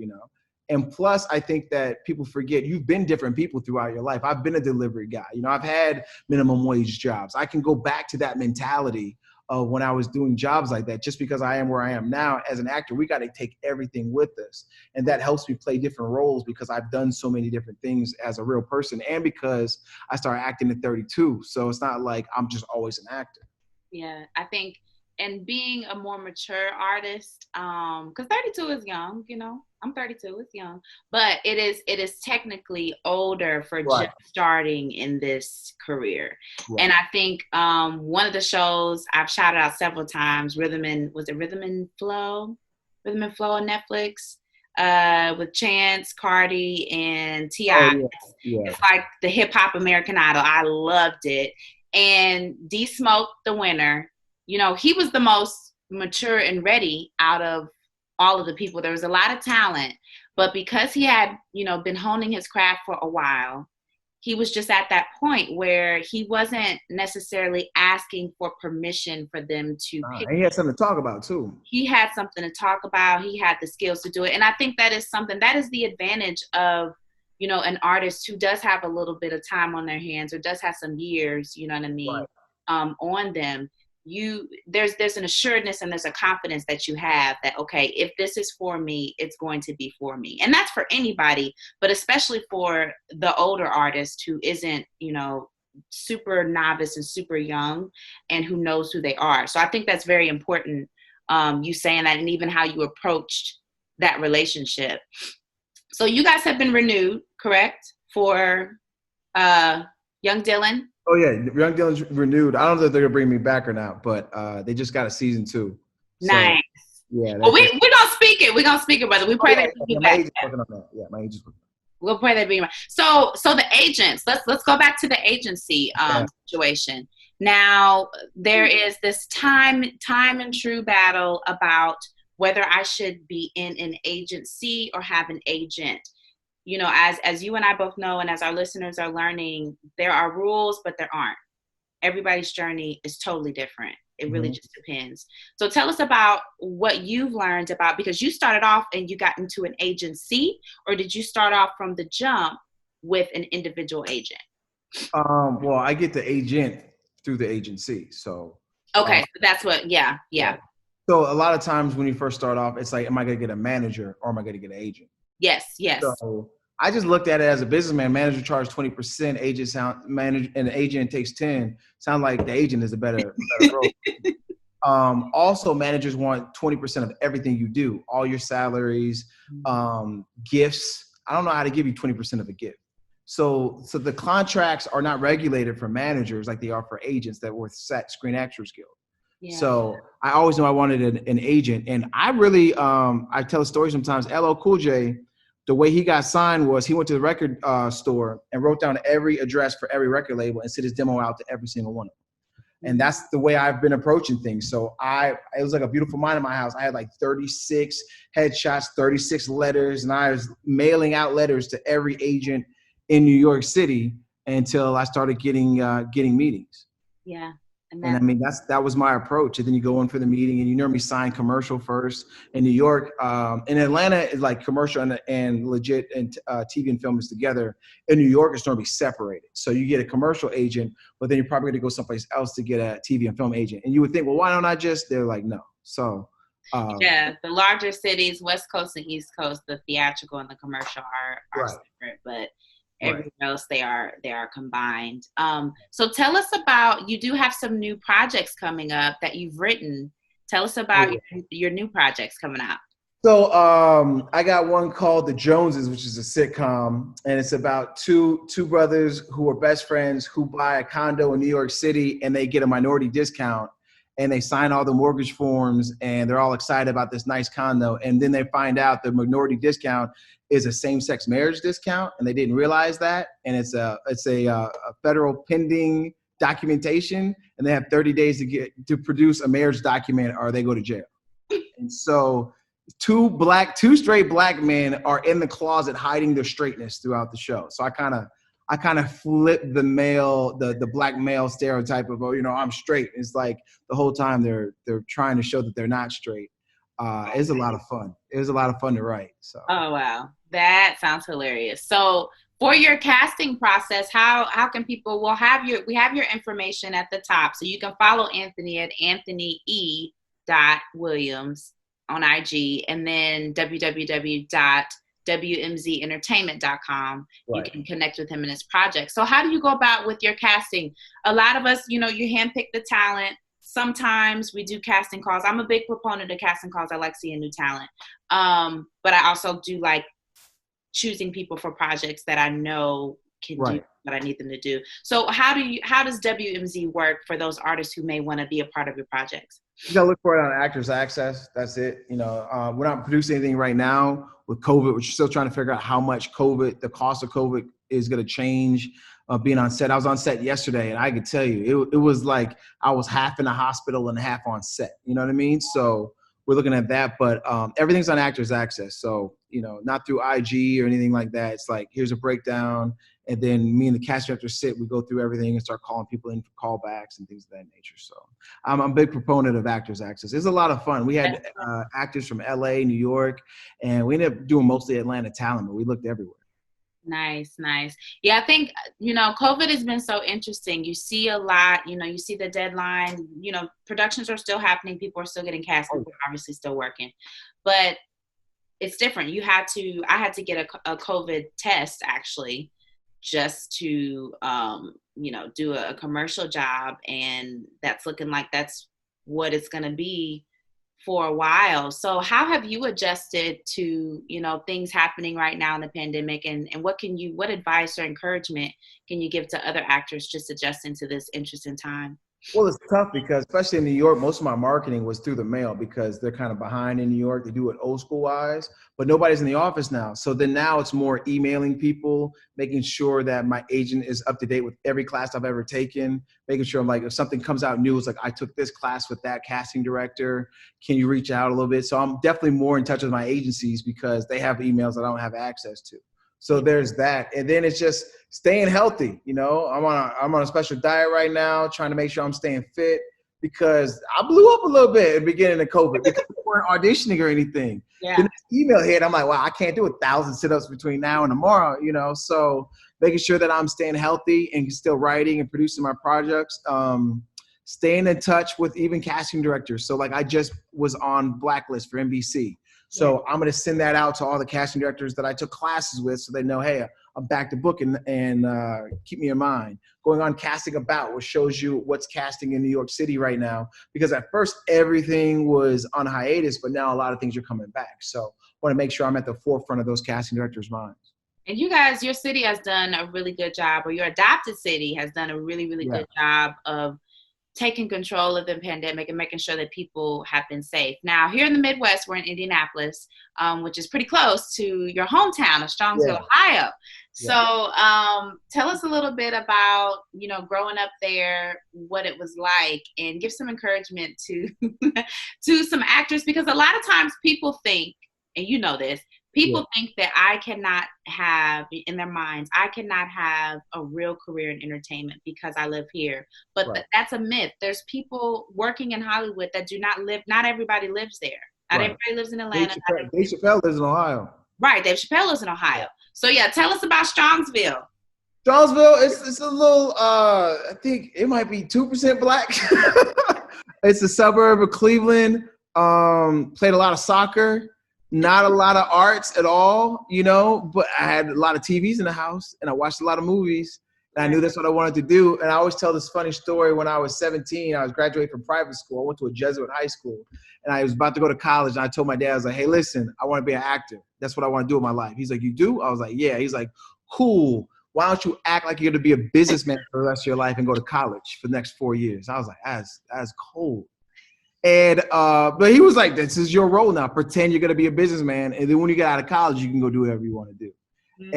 And plus, I think that people forget you've been different people throughout your life. I've been a delivery guy. I've had minimum wage jobs. I can go back to that mentality of when I was doing jobs like that. Just because I am where I am now as an actor, we got to take everything with us. And that helps me play different roles because I've done so many different things as a real person, and because I started acting at 32. So it's not like I'm just always an actor. Yeah, I think, and being a more mature artist, because 32 is young, I'm 32, it's young, but it is technically older for just starting in this career. Right. And I think one of the shows I've shouted out several times, Rhythm and Flow on Netflix, with Chance, Cardi, and T.I. It's like the hip hop American Idol. I loved it. And D Smoke, the winner, he was the most mature and ready out of all of the people. There was a lot of talent, but because he had, been honing his craft for a while, he was just at that point where he wasn't necessarily asking for permission for them to pick. He had something to talk about too. He had something to talk about. He had the skills to do it. And I think that is the advantage of, an artist who does have a little bit of time on their hands or does have some years, right. On them. There's an assuredness and there's a confidence that you have that, okay, if this is for me, it's going to be for me. And that's for anybody, but especially for the older artist who isn't, super novice and super young and who knows who they are. So I think that's very important, you saying that, and even how you approached that relationship. So you guys have been renewed, correct? For Young Dylan. Oh yeah, Young Dylan's renewed. I don't know if they're gonna bring me back or not, but they just got a season 2. So Nice. yeah, Well, we're gonna speak it. We're gonna speak it, brother. We oh, pray yeah, they bring yeah, you my back. agent's working on that. Yeah, my agent's working. We'll pray they bring you back. So the agents. Let's go back to the agency situation. Now there is this time and true battle about whether I should be in an agency or have an agent. You know, as you and I both know, and as our listeners are learning, there are rules, but there aren't. Everybody's journey is totally different. It really just depends. So tell us about what you've learned about, because you started off and you got into an agency, or did you start off from the jump with an individual agent? Well, I get the agent through the agency. So okay, so that's what, yeah. So a lot of times when you first start off, it's like, am I gonna get a manager or am I gonna get an agent? Yes. So I just looked at it as a businessman. Manager charges 20%, agent and the agent takes 10. Sound like the agent is a better role. Also, managers want 20% of everything you do, all your salaries, gifts. I don't know how to give you 20% of a gift. So the contracts are not regulated for managers like they are for agents that were set Screen Actors Guild. Yeah. So I always knew I wanted an agent. And I really, I tell a story sometimes, LL Cool J, the way he got signed was he went to the record store and wrote down every address for every record label and sent his demo out to every single one of them. And that's the way I've been approaching things. So it was like a beautiful mind in my house. I had like 36 headshots, 36 letters, and I was mailing out letters to every agent in New York City until I started getting meetings. Yeah. And I mean, that was my approach. And then you go in for the meeting and you normally sign commercial first. In New York, in Atlanta, it's like commercial and legit and TV and film is together. In New York, it's normally separated. So you get a commercial agent, but then you're probably going to go someplace else to get a TV and film agent. And you would think, well, why don't I just? They're like, no. So the larger cities, West Coast and East Coast, the theatrical and the commercial are separate, but everywhere else they are combined. So tell us about, you do have some new projects coming up that you've written. Tell us about your new projects coming out. So I got one called The Joneses, which is a sitcom, and it's about two brothers who are best friends who buy a condo in New York City and they get a minority discount and they sign all the mortgage forms and they're all excited about this nice condo. And then they find out the minority discount is a same-sex marriage discount, and they didn't realize that. And it's a federal pending documentation, and they have 30 days to produce a marriage document, or they go to jail. And so two straight black men are in the closet hiding their straightness throughout the show. So I kind of flip the black male stereotype of, I'm straight. It's like the whole time they're trying to show that they're not straight. It's a lot of fun. It was a lot of fun to write. So. Oh, wow. That sounds hilarious. So for your casting process, how can people, we have your information at the top. So you can follow Anthony at anthony.e.williams on IG, and then www.wmzentertainment.com. You can connect with him in his project. So how do you go about with your casting? A lot of us, you handpick the talent. Sometimes we do casting calls. I'm a big proponent of casting calls. I like seeing new talent. But I also do like choosing people for projects that I know can do what I need them to do. So how does WMZ work for those artists who may want to be a part of your projects? You gotta look for it on Actors Access. That's it. We're not producing anything right now with COVID. We're still trying to figure out how much the cost of COVID is going to change. Being on set, I was on set yesterday, and I could tell you, it was like I was half in a hospital and half on set. You know what I mean? So we're looking at that, but everything's on Actors Access. So not through IG or anything like that. It's like, here's a breakdown, and then me and the cast director we go through everything and start calling people in for callbacks and things of that nature. So I'm a big proponent of Actors Access. It's a lot of fun. We had actors from LA, New York, and we ended up doing mostly Atlanta talent, but we looked everywhere. Nice. Yeah, I think, COVID has been so interesting. You see a lot, you see the deadline, productions are still happening. People are still getting cast. People are obviously still working, but it's different. I had to get a COVID test actually just to, do a commercial job. And that's looking like that's what it's going to be for a while. So how have you adjusted to, things happening right now in the pandemic, and what advice or encouragement can you give to other actors just adjusting to this interesting time? Well, it's tough because especially in New York, most of my marketing was through the mail because they're kind of behind in New York. They do it old school wise, but nobody's in the office now. So then now it's more emailing people, making sure that my agent is up to date with every class I've ever taken, making sure I'm like, if something comes out new, it's like, I took this class with that casting director. Can you reach out a little bit? So I'm definitely more in touch with my agencies because they have emails that I don't have access to. So there's that. And then it's just staying healthy. I'm on a special diet right now, trying to make sure I'm staying fit because I blew up a little bit at the beginning of COVID because we weren't auditioning or anything. Yeah. Then this email hit, I'm like, wow, I can't do 1,000 sit-ups between now and tomorrow, So making sure that I'm staying healthy and still writing and producing my projects. Staying in touch with even casting directors. So like I just was on Blacklist for NBC. So I'm going to send that out to all the casting directors that I took classes with so they know, hey, I'm back to book and keep me in mind. Going on Casting About, which shows you what's casting in New York City right now. Because at first everything was on hiatus, but now a lot of things are coming back. So I want to make sure I'm at the forefront of those casting directors' minds. And you guys, your city has done a really good job, or your adopted city has done a really, really good job of taking control of the pandemic and making sure that people have been safe. Now, here in the Midwest, we're in Indianapolis, which is pretty close to your hometown of Strongsville, Ohio. So tell us a little bit about, growing up there, what it was like, and give some encouragement to, to some actors, because a lot of times people think, and you know this, people think that I cannot have, in their minds, I cannot have a real career in entertainment because I live here. But that's a myth. There's people working in Hollywood that do not live, not everybody lives there. Not everybody lives in Atlanta. Dave Chappelle lives in Ohio. Right, Dave Chappelle lives in Ohio. So tell us about Strongsville. Strongsville, it's a little, I think it might be 2% black. It's a suburb of Cleveland. Played a lot of soccer. Not a lot of arts at all, but I had a lot of TVs in the house and I watched a lot of movies and I knew that's what I wanted to do. And I always tell this funny story. When I was 17, I was graduating from private school. I went to a Jesuit high school and I was about to go to college. And I told my dad, I was like, hey, listen, I want to be an actor. That's what I want to do in my life. He's like, you do? I was like, yeah. He's like, cool. Why don't you act like you're going to be a businessman for the rest of your life and go to college for the next 4 years? I was like, that's cold. And but he was like, this is your role now. Pretend you're gonna be a businessman, and then when you get out of college, you can go do whatever you want to do. Mm-hmm.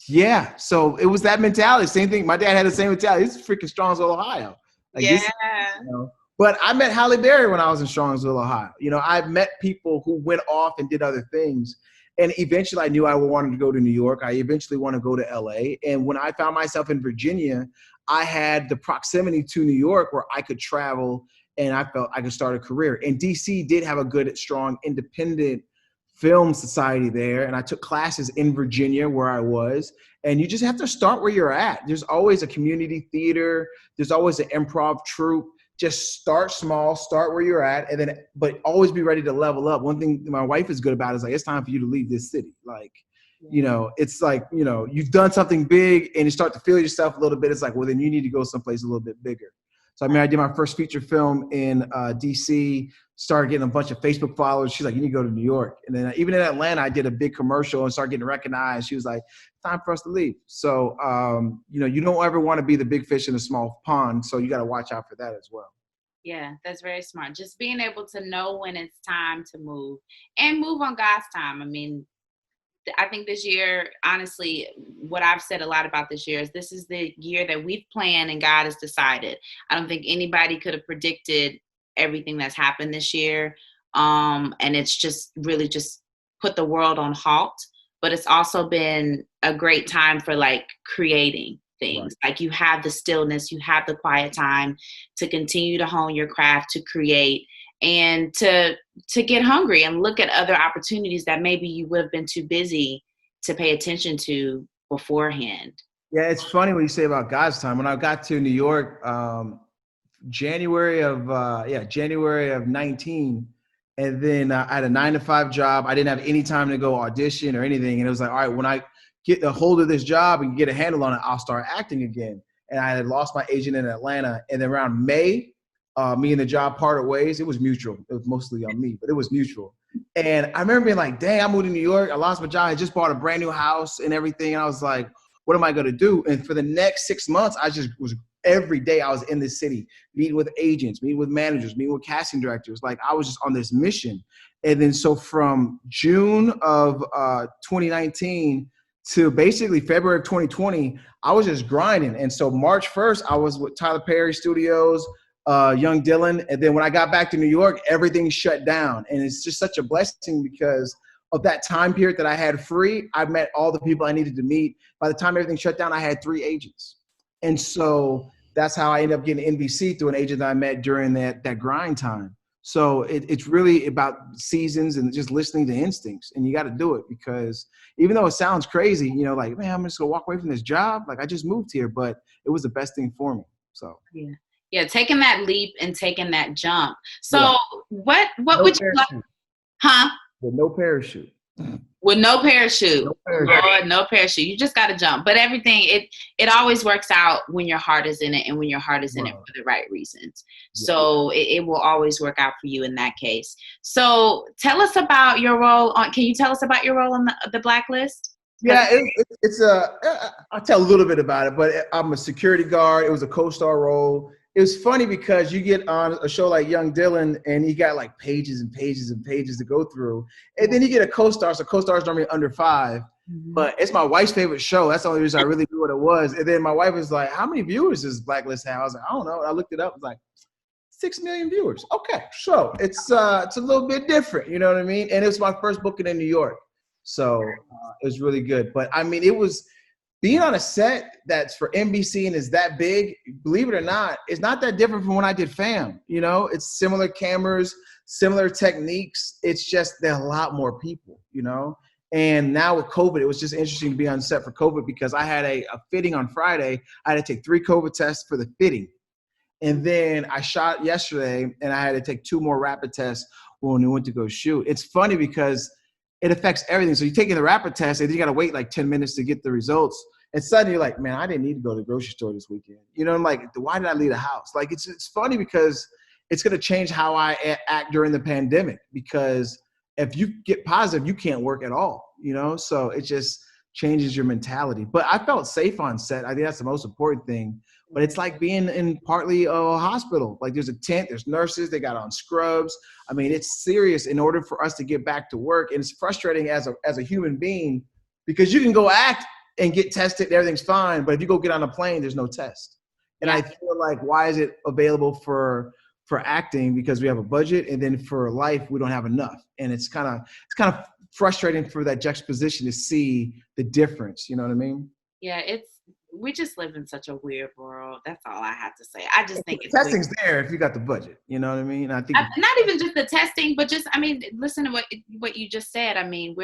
And so it was that mentality. Same thing. My dad had the same mentality. This is freaking Strongsville, Ohio. But I met Halle Berry when I was in Strongsville, Ohio. I met people who went off and did other things. And eventually I knew I wanted to go to New York. I eventually want to go to LA. And when I found myself in Virginia, I had the proximity to New York where I could travel and I felt I could start a career. And DC did have a good, strong, independent film society there. And I took classes in Virginia where I was. And you just have to start where you're at. There's always a community theater. There's always an improv troupe. Just start small, start where you're at, and then, but always be ready to level up. One thing my wife is good about is like, it's time for you to leave this city. Like, it's like, you've done something big and you start to feel yourself a little bit. It's like, well, then you need to go someplace a little bit bigger. So, I did my first feature film in DC, started getting a bunch of Facebook followers. She's like, you need to go to New York. And then even in Atlanta, I did a big commercial and started getting recognized. She was like, time for us to leave. So, you don't ever want to be the big fish in a small pond. So you got to watch out for that as well. Yeah, that's very smart. Just being able to know when it's time to move and move on God's time. I think this year, honestly, what I've said a lot about this year is this is the year that we've planned and God has decided. I don't think anybody could have predicted everything that's happened this year. And it's just really just put the world on halt. But it's also been a great time for creating things. Right. Like you have the stillness, you have the quiet time to continue to hone your craft, to create, and to get hungry and look at other opportunities that maybe you would have been too busy to pay attention to beforehand. Yeah, it's funny when you say about God's time. When I got to New York, January of 19, and then I had a 9-to-5 job. I didn't have any time to go audition or anything. And it was like, all right, when I get a hold of this job and get a handle on it, I'll start acting again. And I had lost my agent in Atlanta. And then around May me and the job parted ways. It was mutual. It was mostly on me, but it was mutual. And I remember being like, dang, I moved to New York. I lost my job. I just bought a brand new house and everything. And I was like, what am I going to do? And for the next 6 months, I just was, every day I was in this city, meeting with agents, meeting with managers, meeting with casting directors. Like I was just on this mission. And then so from June of 2019 to basically February of 2020, I was just grinding. And so March 1st, I was with Tyler Perry Studios, Young Dylan. And then when I got back to New York, everything shut down. And it's just such a blessing because of that time period that I had free. I met all the people I needed to meet. By the time everything shut down, I had 3 agents. And so that's how I ended up getting NBC through an agent that I met during that grind time. So it's really about seasons and just listening to instincts. And you got to do it because even though it sounds crazy, you know, like, man, I'm just going to walk away from this job. Like I just moved here, but it was the best thing for me. So yeah. Yeah, taking that leap and taking that jump. So what would you like? Huh? With no parachute. With no parachute. No parachute. Lord, no parachute. You just got to jump. But everything, it always works out when your heart is in it and when your heart is in it for the right reasons. So it will always work out for you in that case. So tell us about your role on, can you tell us about your role on the Blacklist? Yeah, I'll tell a little bit about it, but I'm a security guard. It was a co-star role. It was funny because you get on a show like Young Dylan and you got like pages and pages and pages to go through. And then you get a co-star. So co-stars normally under 5, but it's my wife's favorite show. That's the only reason I really knew what it was. And then my wife was like, how many viewers does Blacklist have? I was like, I don't know. And I looked it up. It was like 6 million viewers. Okay. So it's a little bit different. You know what I mean? And it was my first booking in New York. So it was really good. But I mean, it was being on a set that's for NBC and is that big, believe it or not, it's not that different from when I did Fam. You know, it's similar cameras, similar techniques. It's just there are a lot more people, you know. And now with COVID, it was just interesting to be on set for COVID because I had a fitting on Friday. I had to take 3 COVID tests for the fitting. And then I shot yesterday and I had to take 2 more rapid tests when we went to go shoot. It's funny because it affects everything. So you're taking the rapid test and you got to wait like 10 minutes to get the results. And suddenly you're like, man, I didn't need to go to the grocery store this weekend. You know, I'm like, why did I leave the house? Like, it's funny because it's going to change how I act during the pandemic because if you get positive, you can't work at all, you know? So it just changes your mentality. But I felt safe on set. I think that's the most important thing. But it's like being in partly a hospital. Like there's a tent, there's nurses, they got on scrubs. I mean, it's serious in order for us to get back to work. And it's frustrating as a human being because you can go act and get tested and everything's fine. But if you go get on a plane, there's no test. And I feel like, why is it available for acting? Because we have a budget, and then for life, we don't have enough. And it's kind of frustrating for that juxtaposition to see the difference. You know what I mean? Yeah, we just live in such a weird world. That's all I have to say. I just think it's testing's weird. there if you got the budget. You know what I mean? I think not even just the testing, but just, I mean, listen to what you just said. I mean,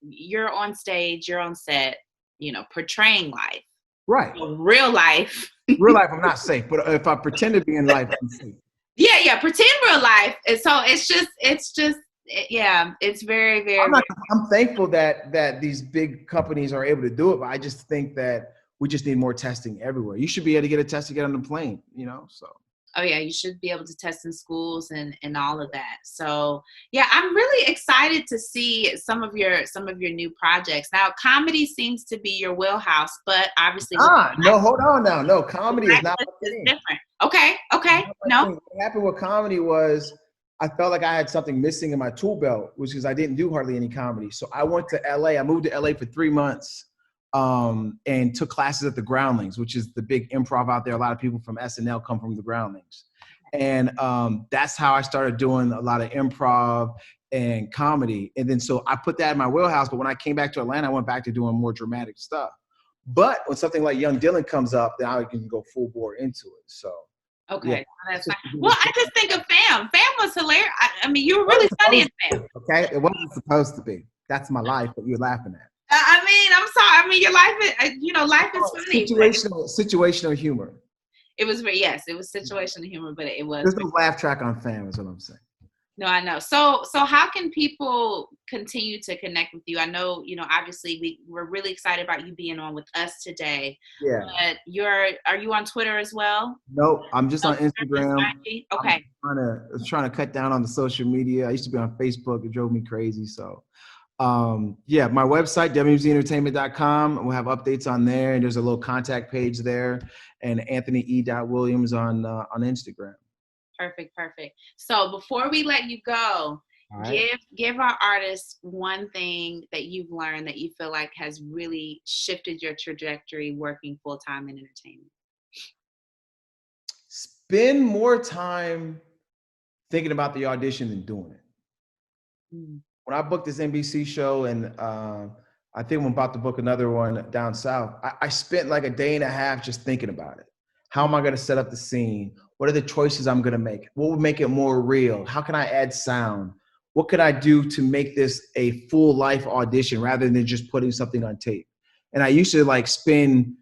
you're on stage, you're on set, you know, portraying life. Right. Real life. Real life, I'm not safe. But if I pretend to be in life, I'm safe. Yeah. Pretend real life. And so it's just, yeah, it's very, very. I'm thankful that these big companies are able to do it, but I just think that we just need more testing everywhere. You should be able to get a test to get on the plane, you know, so. Oh yeah, you should be able to test in schools and all of that. So yeah, I'm really excited to see some of your new projects. Now, comedy seems to be your wheelhouse, but obviously. No, hold on now. No, comedy is not different. Okay. No. What happened with comedy was I felt like I had something missing in my tool belt, which is I didn't do hardly any comedy. So I went to LA. I moved to LA for 3 months. And took classes at the Groundlings, which is the big improv out there. A lot of people from SNL come from the Groundlings. And that's how I started doing a lot of improv and comedy. And then so I put that in my wheelhouse. But when I came back to Atlanta, I went back to doing more dramatic stuff. But when something like Young Dylan comes up, then I can go full bore into it. So. Okay. Yeah. That's fine. Well, I just think of Fam. Fam was hilarious. I mean, you were really funny in Fam. Okay. It wasn't supposed to be. That's my life that you're laughing at. I mean, I'm sorry. I mean, your life is, life is funny. Situational humor. It was situational humor, but it was. There's no laugh track on Fam, is what I'm saying. No, I know. So how can people continue to connect with you? I know, obviously we're really excited about you being on with us today. Yeah. But are you on Twitter as well? Nope. I'm just No, on just Instagram. IG? I'm Okay. trying to cut down on the social media. I used to be on Facebook. It drove me crazy. So yeah, my website, wmzentertainment.com. We'll have updates on there, and there's a little contact page there, and Anthony E. Williams on Instagram. Perfect. So before we let you go, All right. give our artists one thing that you've learned that you feel like has really shifted your trajectory working full time in entertainment. Spend more time thinking about the audition than doing it. Mm. When I booked this NBC show, and I think I'm about to book another one down south, I spent like a day and a half just thinking about it. How am I going to set up the scene? What are the choices I'm going to make? What would make it more real? How can I add sound? What could I do to make this a full life audition rather than just putting something on tape? And I used to like spend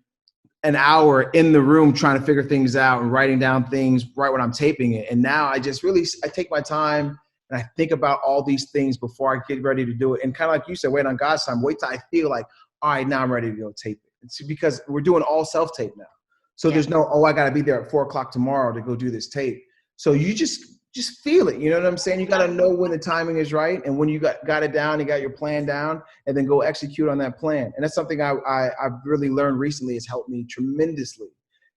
an hour in the room trying to figure things out and writing down things right when I'm taping it. And now I take my time and I think about all these things before I get ready to do it. And kind of like you said, wait on God's time, wait till I feel like, all right, now I'm ready to go tape it. It's because we're doing all self-tape now. So There's no, I got to be there at 4:00 tomorrow to go do this tape. So you just feel it. You know what I'm saying? You got to know when the timing is right. And when you got it down, you got your plan down, and then go execute on that plan. And that's something I've really learned recently. It's helped me tremendously.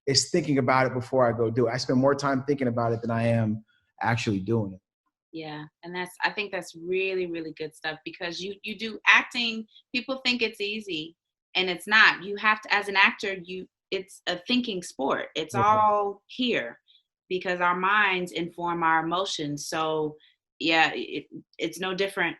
Is thinking about it before I go do it. I spend more time thinking about it than I am actually doing it. Yeah. And I think that's really, really good stuff, because you do acting. People think it's easy, and it's not. You have to, as an actor, it's a thinking sport. It's all here, because our minds inform our emotions. So yeah, it's no different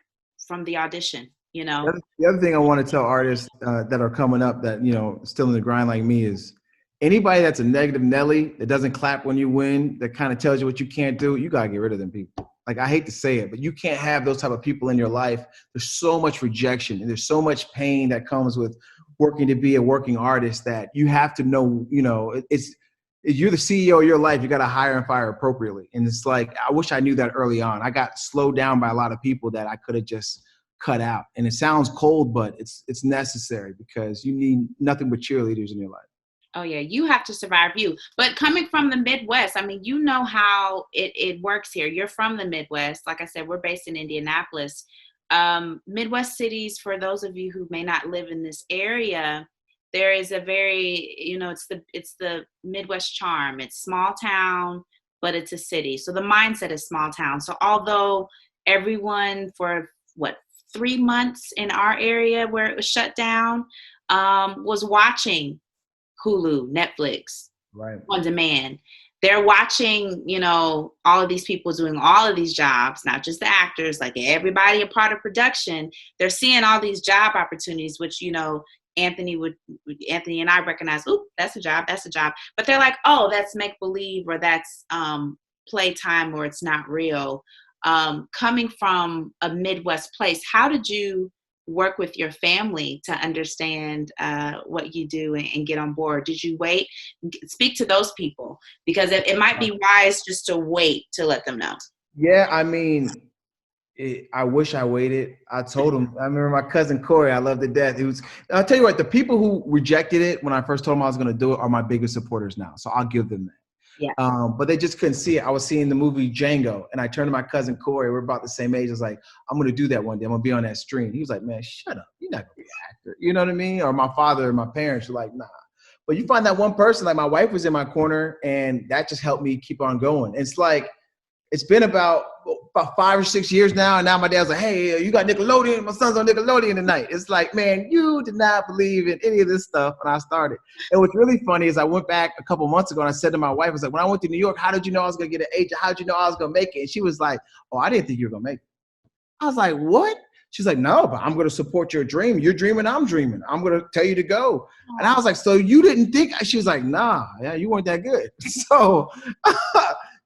from the audition, The other thing I want to tell artists that are coming up that, still in the grind like me is anybody that's a negative Nelly that doesn't clap when you win, that kind of tells you what you can't do, you got to get rid of them people. Like, I hate to say it, but you can't have those type of people in your life. There's so much rejection and there's so much pain that comes with working to be a working artist that you have to know, you're the CEO of your life. You got to hire and fire appropriately. And it's like, I wish I knew that early on. I got slowed down by a lot of people that I could have just cut out. And it sounds cold, but it's necessary, because you need nothing but cheerleaders in your life. Oh yeah, you have to survive you. But coming from the Midwest, I mean, you know how it works here. You're from the Midwest. Like I said, we're based in Indianapolis. Midwest cities, for those of you who may not live in this area, there is a very, it's the Midwest charm. It's small town, but it's a city. So the mindset is small town. So although everyone for 3 months in our area where it was shut down, was watching Hulu, Netflix, right, on demand. They're watching, all of these people doing all of these jobs, not just the actors, like everybody a part of production. They're seeing all these job opportunities, which, Anthony and I recognize, oh, that's a job. But they're like, oh, that's make believe, or that's playtime, or it's not real. Coming from a Midwest place, how did you work with your family to understand what you do and get on board? Did you wait? Speak to those people, because it might be wise just to wait to let them know. Yeah, I mean, I wish I waited. I told him. I remember my cousin Corey, I love to death. I'll tell you what, the people who rejected it when I first told them I was going to do it are my biggest supporters now. So I'll give them that. Yeah. But they just couldn't see it. I was seeing the movie Django, and I turned to my cousin Corey. We're about the same age. I was like, I'm going to do that one day. I'm going to be on that stream. He was like, man, shut up. You're not going to be an actor. You know what I mean? Or my father and my parents were like, nah. But you find that one person, like my wife was in my corner, and that just helped me keep on going. It's like, it's been about 5 or 6 years now, and now my dad's like, hey, you got Nickelodeon? My son's on Nickelodeon tonight. It's like, man, you did not believe in any of this stuff when I started. And what's really funny is I went back a couple months ago, and I said to my wife, I was like, when I went to New York, how did you know I was going to get an agent? How did you know I was going to make it? And she was like, oh, I didn't think you were going to make it. I was like, what? She's like, no, but I'm going to support your dream. You're dreaming, I'm dreaming. I'm going to tell you to go. And I was like, so you didn't think? She was like, nah, yeah, you weren't that good. So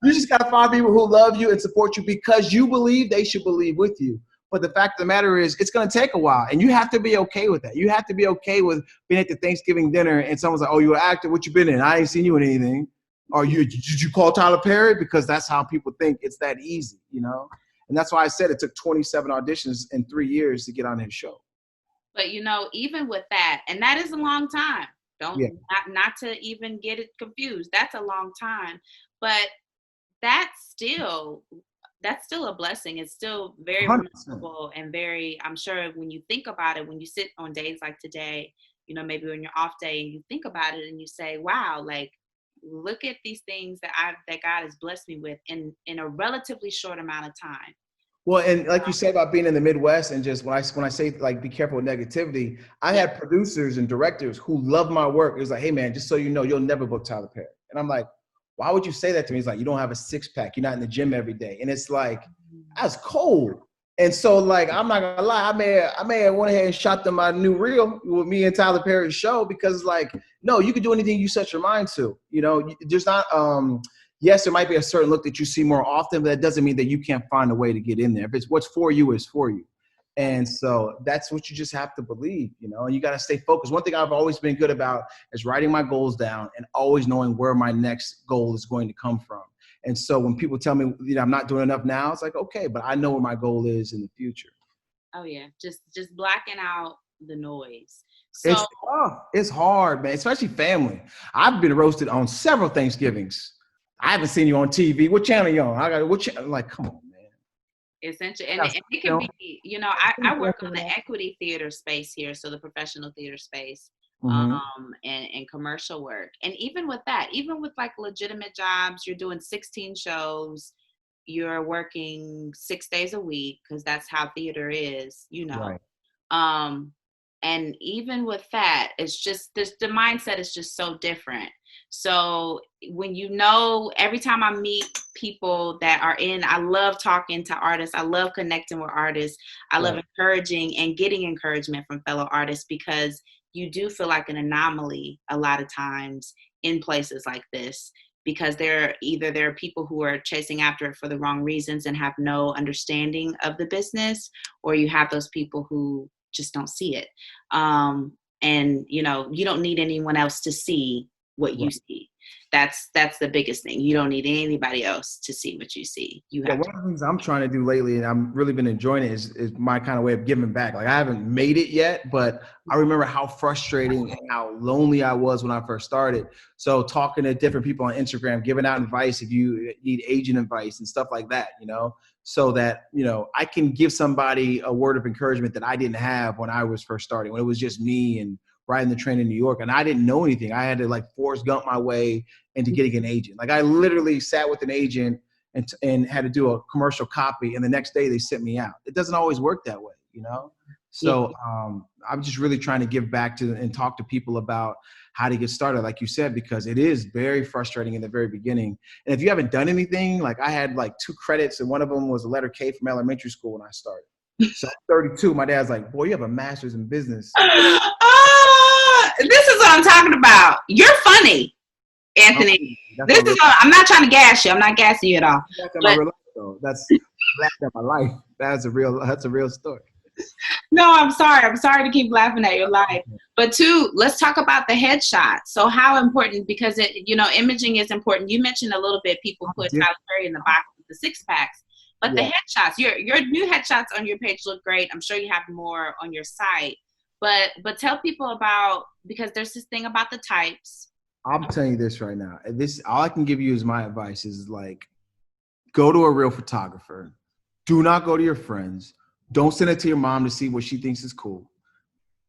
you just got to find people who love you and support you because you believe they should believe with you. But the fact of the matter is, it's going to take a while, and you have to be okay with that. You have to be okay with being at the Thanksgiving dinner and someone's like, oh, you're an actor? What you been in? I ain't seen you in anything. Or did you call Tyler Perry? Because that's how people think it's that easy, And that's why I said it took 27 auditions in 3 years to get on his show. But even with that, and that is a long time. Yeah. Not to even get it confused. That's a long time. But that's still a blessing. It's still very 100%. remarkable and very, I'm sure when you think about it, when you sit on days like today, maybe on your off day and you think about it and you say, wow, like, look at these things that God has blessed me with in a relatively short amount of time. Well, and like you said about being in the Midwest, and just when I say like be careful with negativity, I had producers and directors who loved my work. It was like, hey man, just so you know, you'll never book Tyler Perry. And I'm like, why would you say that to me? He's like, you don't have a 6-pack. You're not in the gym every day. And it's like, that's cold. And so like, I'm not gonna lie, I may have went ahead and shot them my new reel with me and Tyler Perry's show, because like, no, you can do anything you set your mind to. There's not, yes, there might be a certain look that you see more often, but that doesn't mean that you can't find a way to get in there. If it's what's for you is for you. And so that's what you just have to believe, and you got to stay focused. One thing I've always been good about is writing my goals down and always knowing where my next goal is going to come from. And so when people tell me, I'm not doing enough now, it's like, okay, but I know where my goal is in the future. Oh yeah. Just blacking out the noise. So It's tough. It's hard, man, especially family. I've been roasted on several Thanksgivings. I haven't seen you on TV. What channel you on? What channel? Like, come on, man. Essentially, and it can be, I work on the equity theater space here, so the professional theater space, and commercial work. And even with that, even with like legitimate jobs, you're doing 16 shows, you're working 6 days a week, because that's how theater is, Right. And even with that, it's just the mindset is just so different. So when every time I meet people that are I love talking to artists. I love connecting with artists. I love encouraging and getting encouragement from fellow artists, because you do feel like an anomaly a lot of times in places like this, because there are people who are chasing after it for the wrong reasons and have no understanding of the business, or you have those people who just don't see it. And you don't need anyone else to see what you see. That's the biggest thing. You don't need anybody else to see what you see. One of the things I'm trying to do lately, and I'm really been enjoying it, is my kind of way of giving back. Like, I haven't made it yet, but I remember how frustrating and how lonely I was when I first started. So talking to different people on Instagram, giving out advice if you need agent advice and stuff like that, so that, I can give somebody a word of encouragement that I didn't have when I was first starting, when it was just me and riding the train in New York, and I didn't know anything. I had to like Forrest Gump my way into getting an agent. Like, I literally sat with an agent and had to do a commercial copy, and the next day they sent me out. It doesn't always work that way, So I'm just really trying to give back to and talk to people about how to get started, like you said, because it is very frustrating in the very beginning. And if you haven't done anything, like I had like 2 credits, and one of them was a letter K from elementary school when I started. So at 32, my dad's like, boy, you have a master's in business. This is what I'm talking about. You're funny, Anthony. I'm not trying to gas you. I'm not gassing you at all. That's my life. That's a real story. No, I'm sorry. I'm sorry to keep laughing at your life. But 2, let's talk about the headshot. So how important, because imaging is important. You mentioned a little bit, people put Tyler Perry in the box with the 6-packs. But the headshots, your new headshots on your page look great. I'm sure you have more on your site. But tell people about, because there's this thing about the types. I'm telling you this right now. All I can give you is my advice is like, go to a real photographer. Do not go to your friends. Don't send it to your mom to see what she thinks is cool.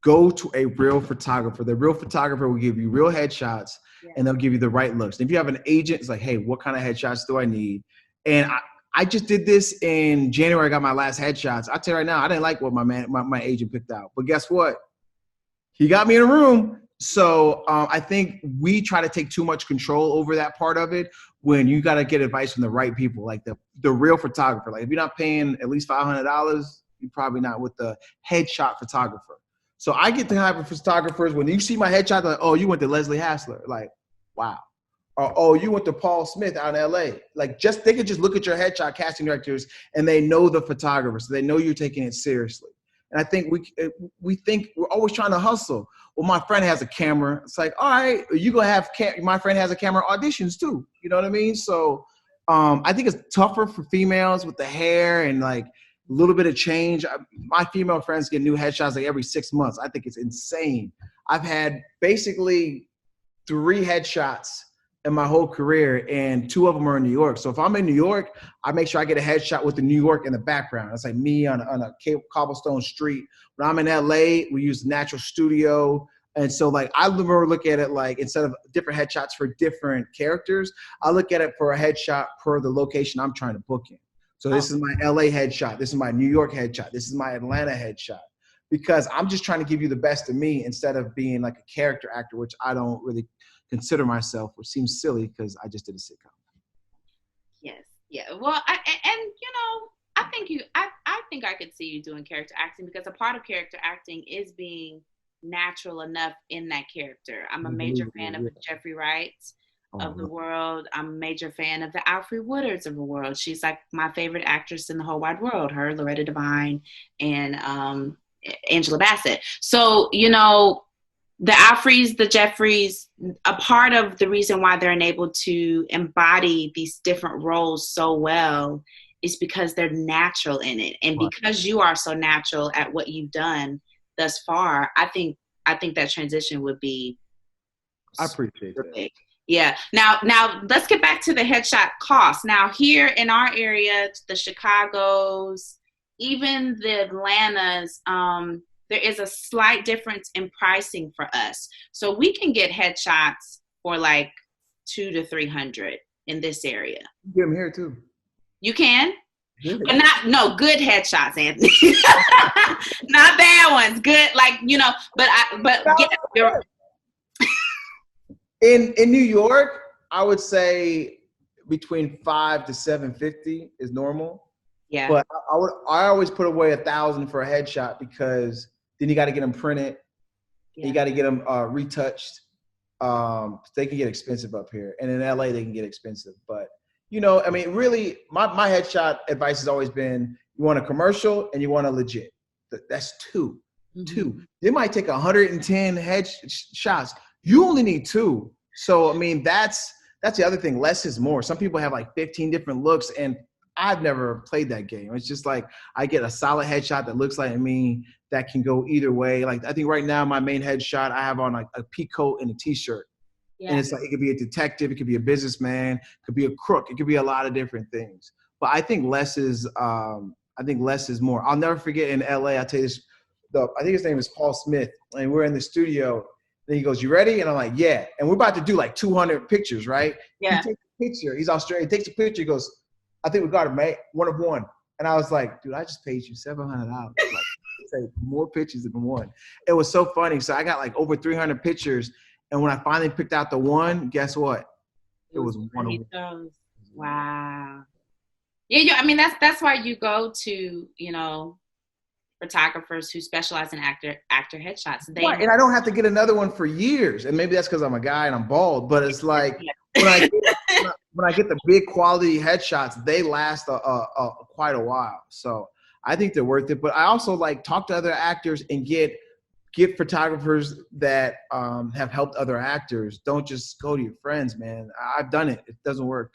Go to a real photographer. The real photographer will give you real headshots, and they'll give you the right looks. And if you have an agent, it's like, hey, what kind of headshots do I need? And I just did this in January. I got my last headshots. I'll tell you right now, I didn't like what my agent picked out. But guess what? He got me in a room. So I think we try to take too much control over that part of it, when you got to get advice from the right people, like the real photographer. Like, if you're not paying at least $500, you're probably not with the headshot photographer. So I get the type of photographers, when you see my headshot, like, oh, you went to Leslie Hassler. Like, wow. Or, oh, you went to Paul Smith out in LA. Like, they could just look at your headshot, casting directors, and they know the photographer. So they know you're taking it seriously. And I think we think we're always trying to hustle. Well, my friend has a camera. It's like, all right, you gonna have my friend has a camera auditions too. You know what I mean? So I think it's tougher for females with the hair and like a little bit of change. My female friends get new headshots like every 6 months. I think it's insane. I've had basically 3 headshots in my whole career, and 2 of them are in New York. So if I'm in New York, I make sure I get a headshot with the New York in the background. It's like me on a cobblestone street. When I'm in LA, we use natural studio. And so like I remember look at it like instead of different headshots for different characters, I look at it for a headshot per the location I'm trying to book in. So this is my LA headshot. This is my New York headshot. This is my Atlanta headshot. Because I'm just trying to give you the best of me instead of being like a character actor, which I don't really consider myself, which seems silly because I just did a sitcom. Yes. Yeah. Well, I think I could see you doing character acting because a part of character acting is being natural enough in that character. I'm a major fan of the Jeffrey Wrights of the world. I'm a major fan of the Alfre Woodards of the world. She's like my favorite actress in the whole wide world. Her, Loretta Devine, and Angela Bassett. So, the Alfres, the Jeffreys, a part of the reason why they're enabled to embody these different roles so well is because they're natural in it. And because you are so natural at what you've done thus far, I think that transition would be I appreciate that. big. Yeah. Now let's get back to the headshot cost. Now here in our area, the Chicagos, even the Atlantas, there is a slight difference in pricing for us. So we can get headshots for like $200 to $300 in this area. You get them here too. You can? Yeah. But good headshots, Anthony. Not bad ones. Good, In New York, I would say between $500 to $750 is normal. Yeah. But I always put away $1,000 for a headshot because then you got to get them printed. Yeah. You got to get them retouched. They can get expensive up here, and in LA they can get expensive. But really, my headshot advice has always been: you want a commercial and you want a legit. That's two. Mm-hmm. 2. They might take 110 headshots. You only need 2. So that's the other thing. Less is more. Some people have like 15 different looks, and I've never played that game. It's just like I get a solid headshot that looks like me that can go either way. Like I think right now my main headshot I have on like a pea coat and a t-shirt. Yeah. And it's like it could be a detective, it could be a businessman, it could be a crook, it could be a lot of different things. But I think less is more. I'll never forget in LA, I'll tell you this, I think his name is Paul Smith, and we're in the studio. Then he goes, "You ready?" And I'm like, "Yeah." And we're about to do like 200 pictures, right? Yeah. He takes a picture. He's Australian. He takes a picture. He goes, "I think we got it, mate. 1 of 1." And I was like, "Dude, I just paid you $700. Like, say more pictures than 1." It was so funny. So I got like over 300 pictures, and when I finally picked out the one, guess what? It was 1 of 1. Wow. Yeah, that's why you go to photographers who specialize in actor headshots. Right. And I don't have to get another one for years. And maybe that's because I'm a guy and I'm bald. But it's like when I get the big quality headshots, they last quite a while. So I think they're worth it. But I also like talk to other actors and get photographers that have helped other actors. Don't just go to your friends, man. I've done it. It doesn't work.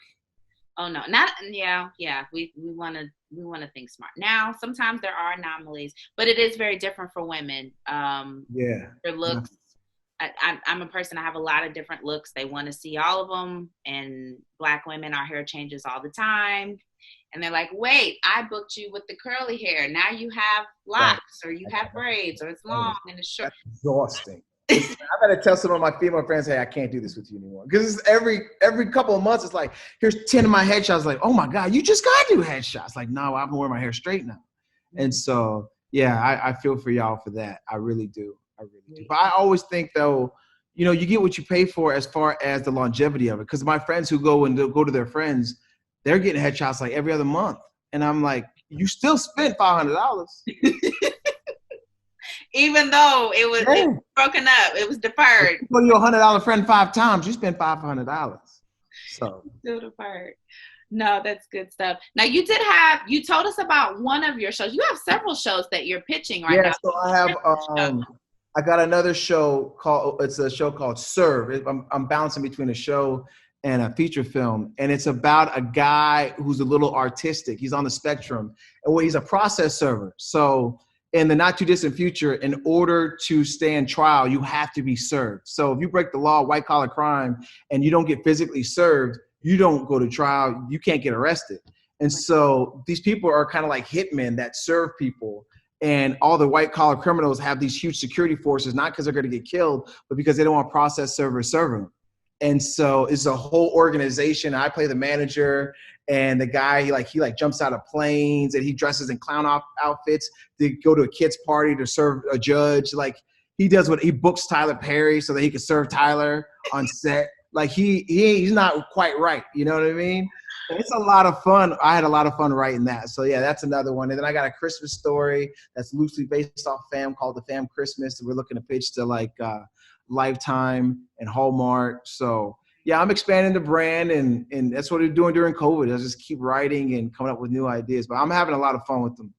Oh no, we want to think smart. Now, sometimes there are anomalies, but it is very different for women. Their looks. I'm a person, I have a lot of different looks. They want to see all of them. And Black women, our hair changes all the time. And they're like, wait, I booked you with the curly hair. Now you have locks, or you have braids, or it's long and it's short. That's exhausting. I gotta tell some of my female friends, hey, I can't do this with you anymore. Because every couple of months, it's like, here's 10 of my headshots. Like, oh my God, you just gotta do headshots. Like, no, I'm wearing my hair straight now. And so, yeah, I feel for y'all for that. I really do. But I always think though, you get what you pay for as far as the longevity of it. Because my friends who go to their friends, they're getting headshots like every other month. And I'm like, you still spent $500. Even though it was broken up, it was deferred. You put your $100 friend 5 times, you spent $500. So still deferred. No, that's good stuff. Now you told us about one of your shows. You have several shows that you're pitching right now. Yeah, so I have I got another show called Serve. I'm bouncing between a show and a feature film. And it's about a guy who's a little artistic. He's on the spectrum. And well, he's a process server. So in the not too distant future, in order to stand trial, you have to be served. So if you break the law, white collar crime, and you don't get physically served, you don't go to trial, you can't get arrested. And so these people are kind of like hitmen that serve people. And all the white collar criminals have these huge security forces, not because they're going to get killed, but because they don't want process servers serving them. And so it's a whole organization. I play the manager, and the guy, he jumps out of planes, and he dresses in clown outfits to go to a kid's party to serve a judge. Like, he books Tyler Perry so that he can serve Tyler on set. Like, he's not quite right. You know what I mean? And it's a lot of fun. I had a lot of fun writing that. So yeah, that's another one. And then I got a Christmas story that's loosely based off Fam called The Fam Christmas. We're looking to pitch to Lifetime and Hallmark. So yeah, I'm expanding the brand, and that's what we're doing during COVID. I just keep writing and coming up with new ideas, but I'm having a lot of fun with them.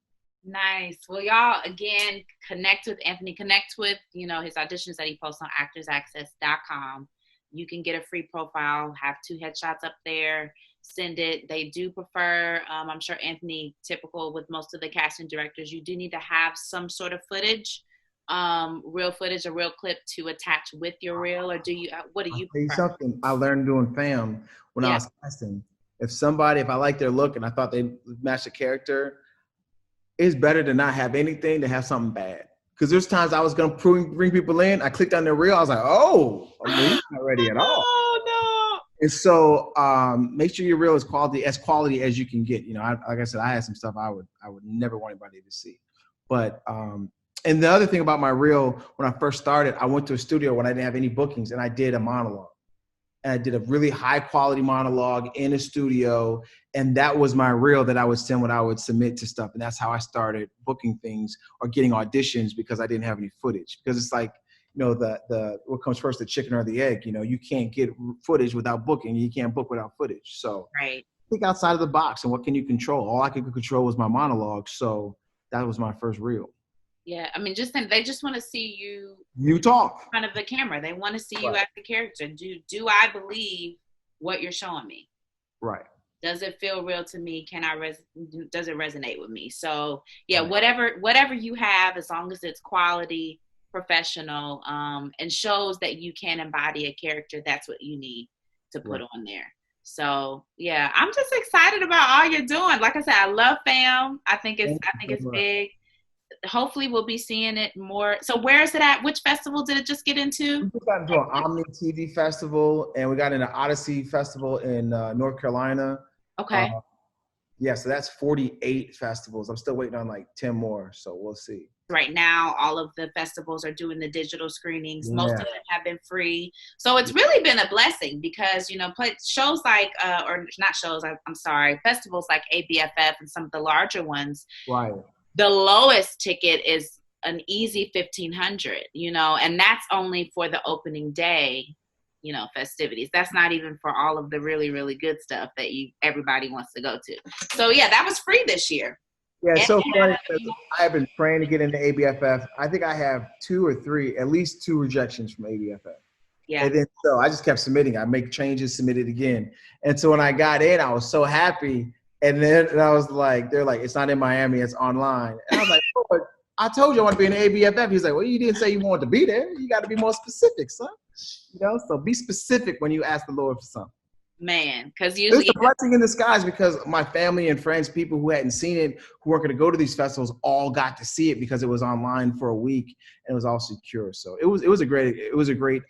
Nice. Well, y'all, again, connect with Anthony. Connect with, his auditions that he posts on actorsaccess.com. You can get a free profile, have 2 headshots up there, send it. They do prefer, I'm sure Anthony, typical with most of the casting directors, you do need to have some sort of footage, real footage, a real clip to attach with your reel, or what do you prefer? I'll tell you something I learned doing Fam when I was casting. If I like their look and I thought they matched the character, it's better to not have anything to have something bad. Because there's times I was going to bring people in. I clicked on their reel. I was like, oh, he's not ready at all. Oh, no. And so make sure your reel is quality as you can get. Like I said, I had some stuff I would never want anybody to see. But and the other thing about my reel, when I first started, I went to a studio when I didn't have any bookings, and I did a monologue. And I did a really high quality monologue in a studio. And that was my reel that I would send when I would submit to stuff. And that's how I started booking things or getting auditions, because I didn't have any footage. Because it's like, the what comes first, the chicken or the egg? You can't get footage without booking. You can't book without footage. So right. Think outside of the box, and what can you control? All I could control was my monologue. So that was my first reel. Yeah, I mean, they just want to see you. You talk in front of the camera. They want to see you as the character. Do I believe what you're showing me? Right. Does it feel real to me? Does it resonate with me? So yeah, right. whatever you have, as long as it's quality, professional, and shows that you can embody a character, that's what you need to put on there. So yeah, I'm just excited about all you're doing. Like I said, I love Fam. I think it's big. Hopefully we'll be seeing it more. So where is it at? Which festival did it just get into? We just got into an Omni TV festival, and we got into Odyssey Festival in North Carolina. Okay. So that's 48 festivals. I'm still waiting on like 10 more, so we'll see. Right now, all of the festivals are doing the digital screenings. Most of them have been free. So it's really been a blessing, because, shows like, or not shows, I'm sorry, festivals like ABFF and some of the larger ones. Right. The lowest ticket is an easy $1,500, and that's only for the opening day, festivities. That's not even for all of the really, really good stuff that everybody wants to go to. So yeah, that was free this year. Yeah, it's so funny, because I have been praying to get into ABFF. I think I have at least two rejections from ABFF. Yeah. And then so I just kept submitting. I make changes, submit it again. And so when I got in, I was so happy. And then I was like, they're like, it's not in Miami, it's online. And I was like, oh, but I told you I want to be in the ABFF. He's like, well, you didn't say you wanted to be there. You got to be more specific, son. So be specific when you ask the Lord for something. Man, because usually it's a blessing in disguise, because my family and friends, people who hadn't seen it, who weren't going to go to these festivals, all got to see it because it was online for a week and it was all secure. So it was a great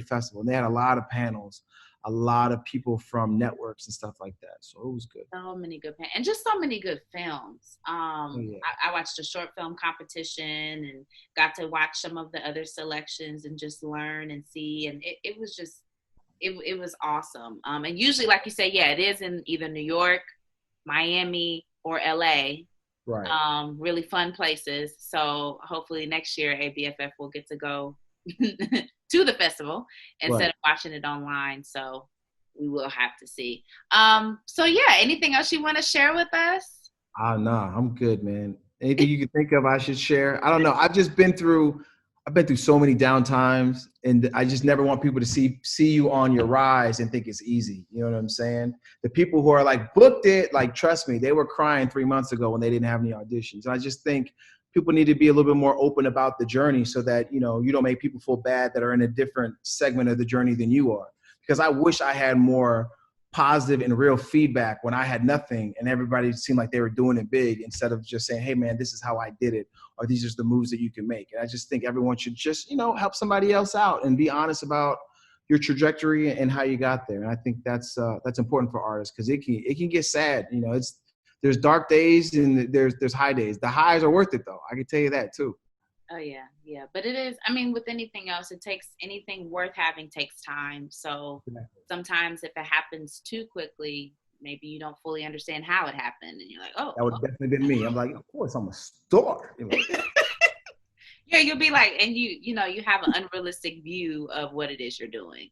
festival. And they had a lot of panels, a lot of people from networks and stuff like that. So it was good. So many good and just so many good films. I watched a short film competition and got to watch some of the other selections and just learn and see. And it was just, it was awesome. And usually, like you say, it is in either New York, Miami, or LA. Right. Really fun places. So hopefully next year ABFF will get to go to the festival instead of watching it online. So we will have to see. So yeah, anything else you want to share with us? No, I'm good, man. Anything you can think of I should share? I don't know. I've just been through I've been through so many down times, and I just never want people to see you on your rise and think it's easy. You know what I'm saying? The people who are like booked it, like, trust me, they were crying 3 months ago when they didn't have any auditions. And I just think people need to be a little bit more open about the journey so that, you know, you don't make people feel bad that are in a different segment of the journey than you are. Because I wish I had more positive and real feedback when I had nothing and everybody seemed like they were doing it big, instead of just saying, hey man, this is how I did it, or these are the moves that you can make. And I just think everyone should just, you know, help somebody else out and be honest about your trajectory and how you got there. And I think that's important for artists, because it can get sad. You know, there's dark days and there's high days. The highs are worth it though. I can tell you that too. Oh yeah. Yeah. But it is, I mean, with anything else, anything worth having takes time. So sometimes if it happens too quickly, maybe you don't fully understand how it happened. And you're like, oh. That would definitely been me. I'm like, of course I'm a star. You know? Yeah, you'll be like, and you know, you have an unrealistic view of what it is you're doing.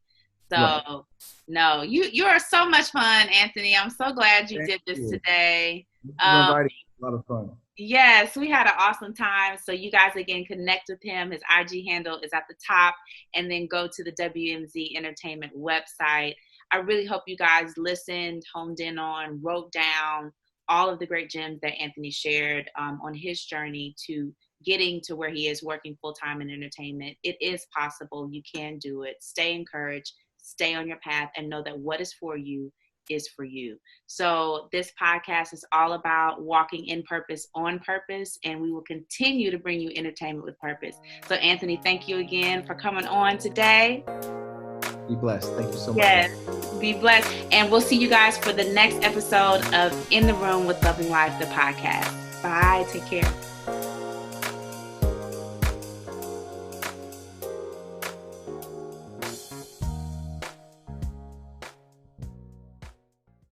So right. No, you are so much fun, Anthony. I'm so glad you did this today. A lot of fun. Yes, we had an awesome time. So you guys, again, connect with him. His IG handle is at the top, and then go to the WMZ Entertainment website. I really hope you guys listened, homed in on, wrote down all of the great gems that Anthony shared on his journey to getting to where he is, working full-time in entertainment. It is possible. You can do it. Stay encouraged, stay on your path, and know that what is for you is for you. So this podcast is all about walking in purpose, on purpose, and we will continue to bring you entertainment with purpose. So Anthony, thank you again for coming on today. Be blessed. Thank you so much. Yes, be blessed. And we'll see you guys for the next episode of In the Room with Loving Life, the podcast. Bye. Take care.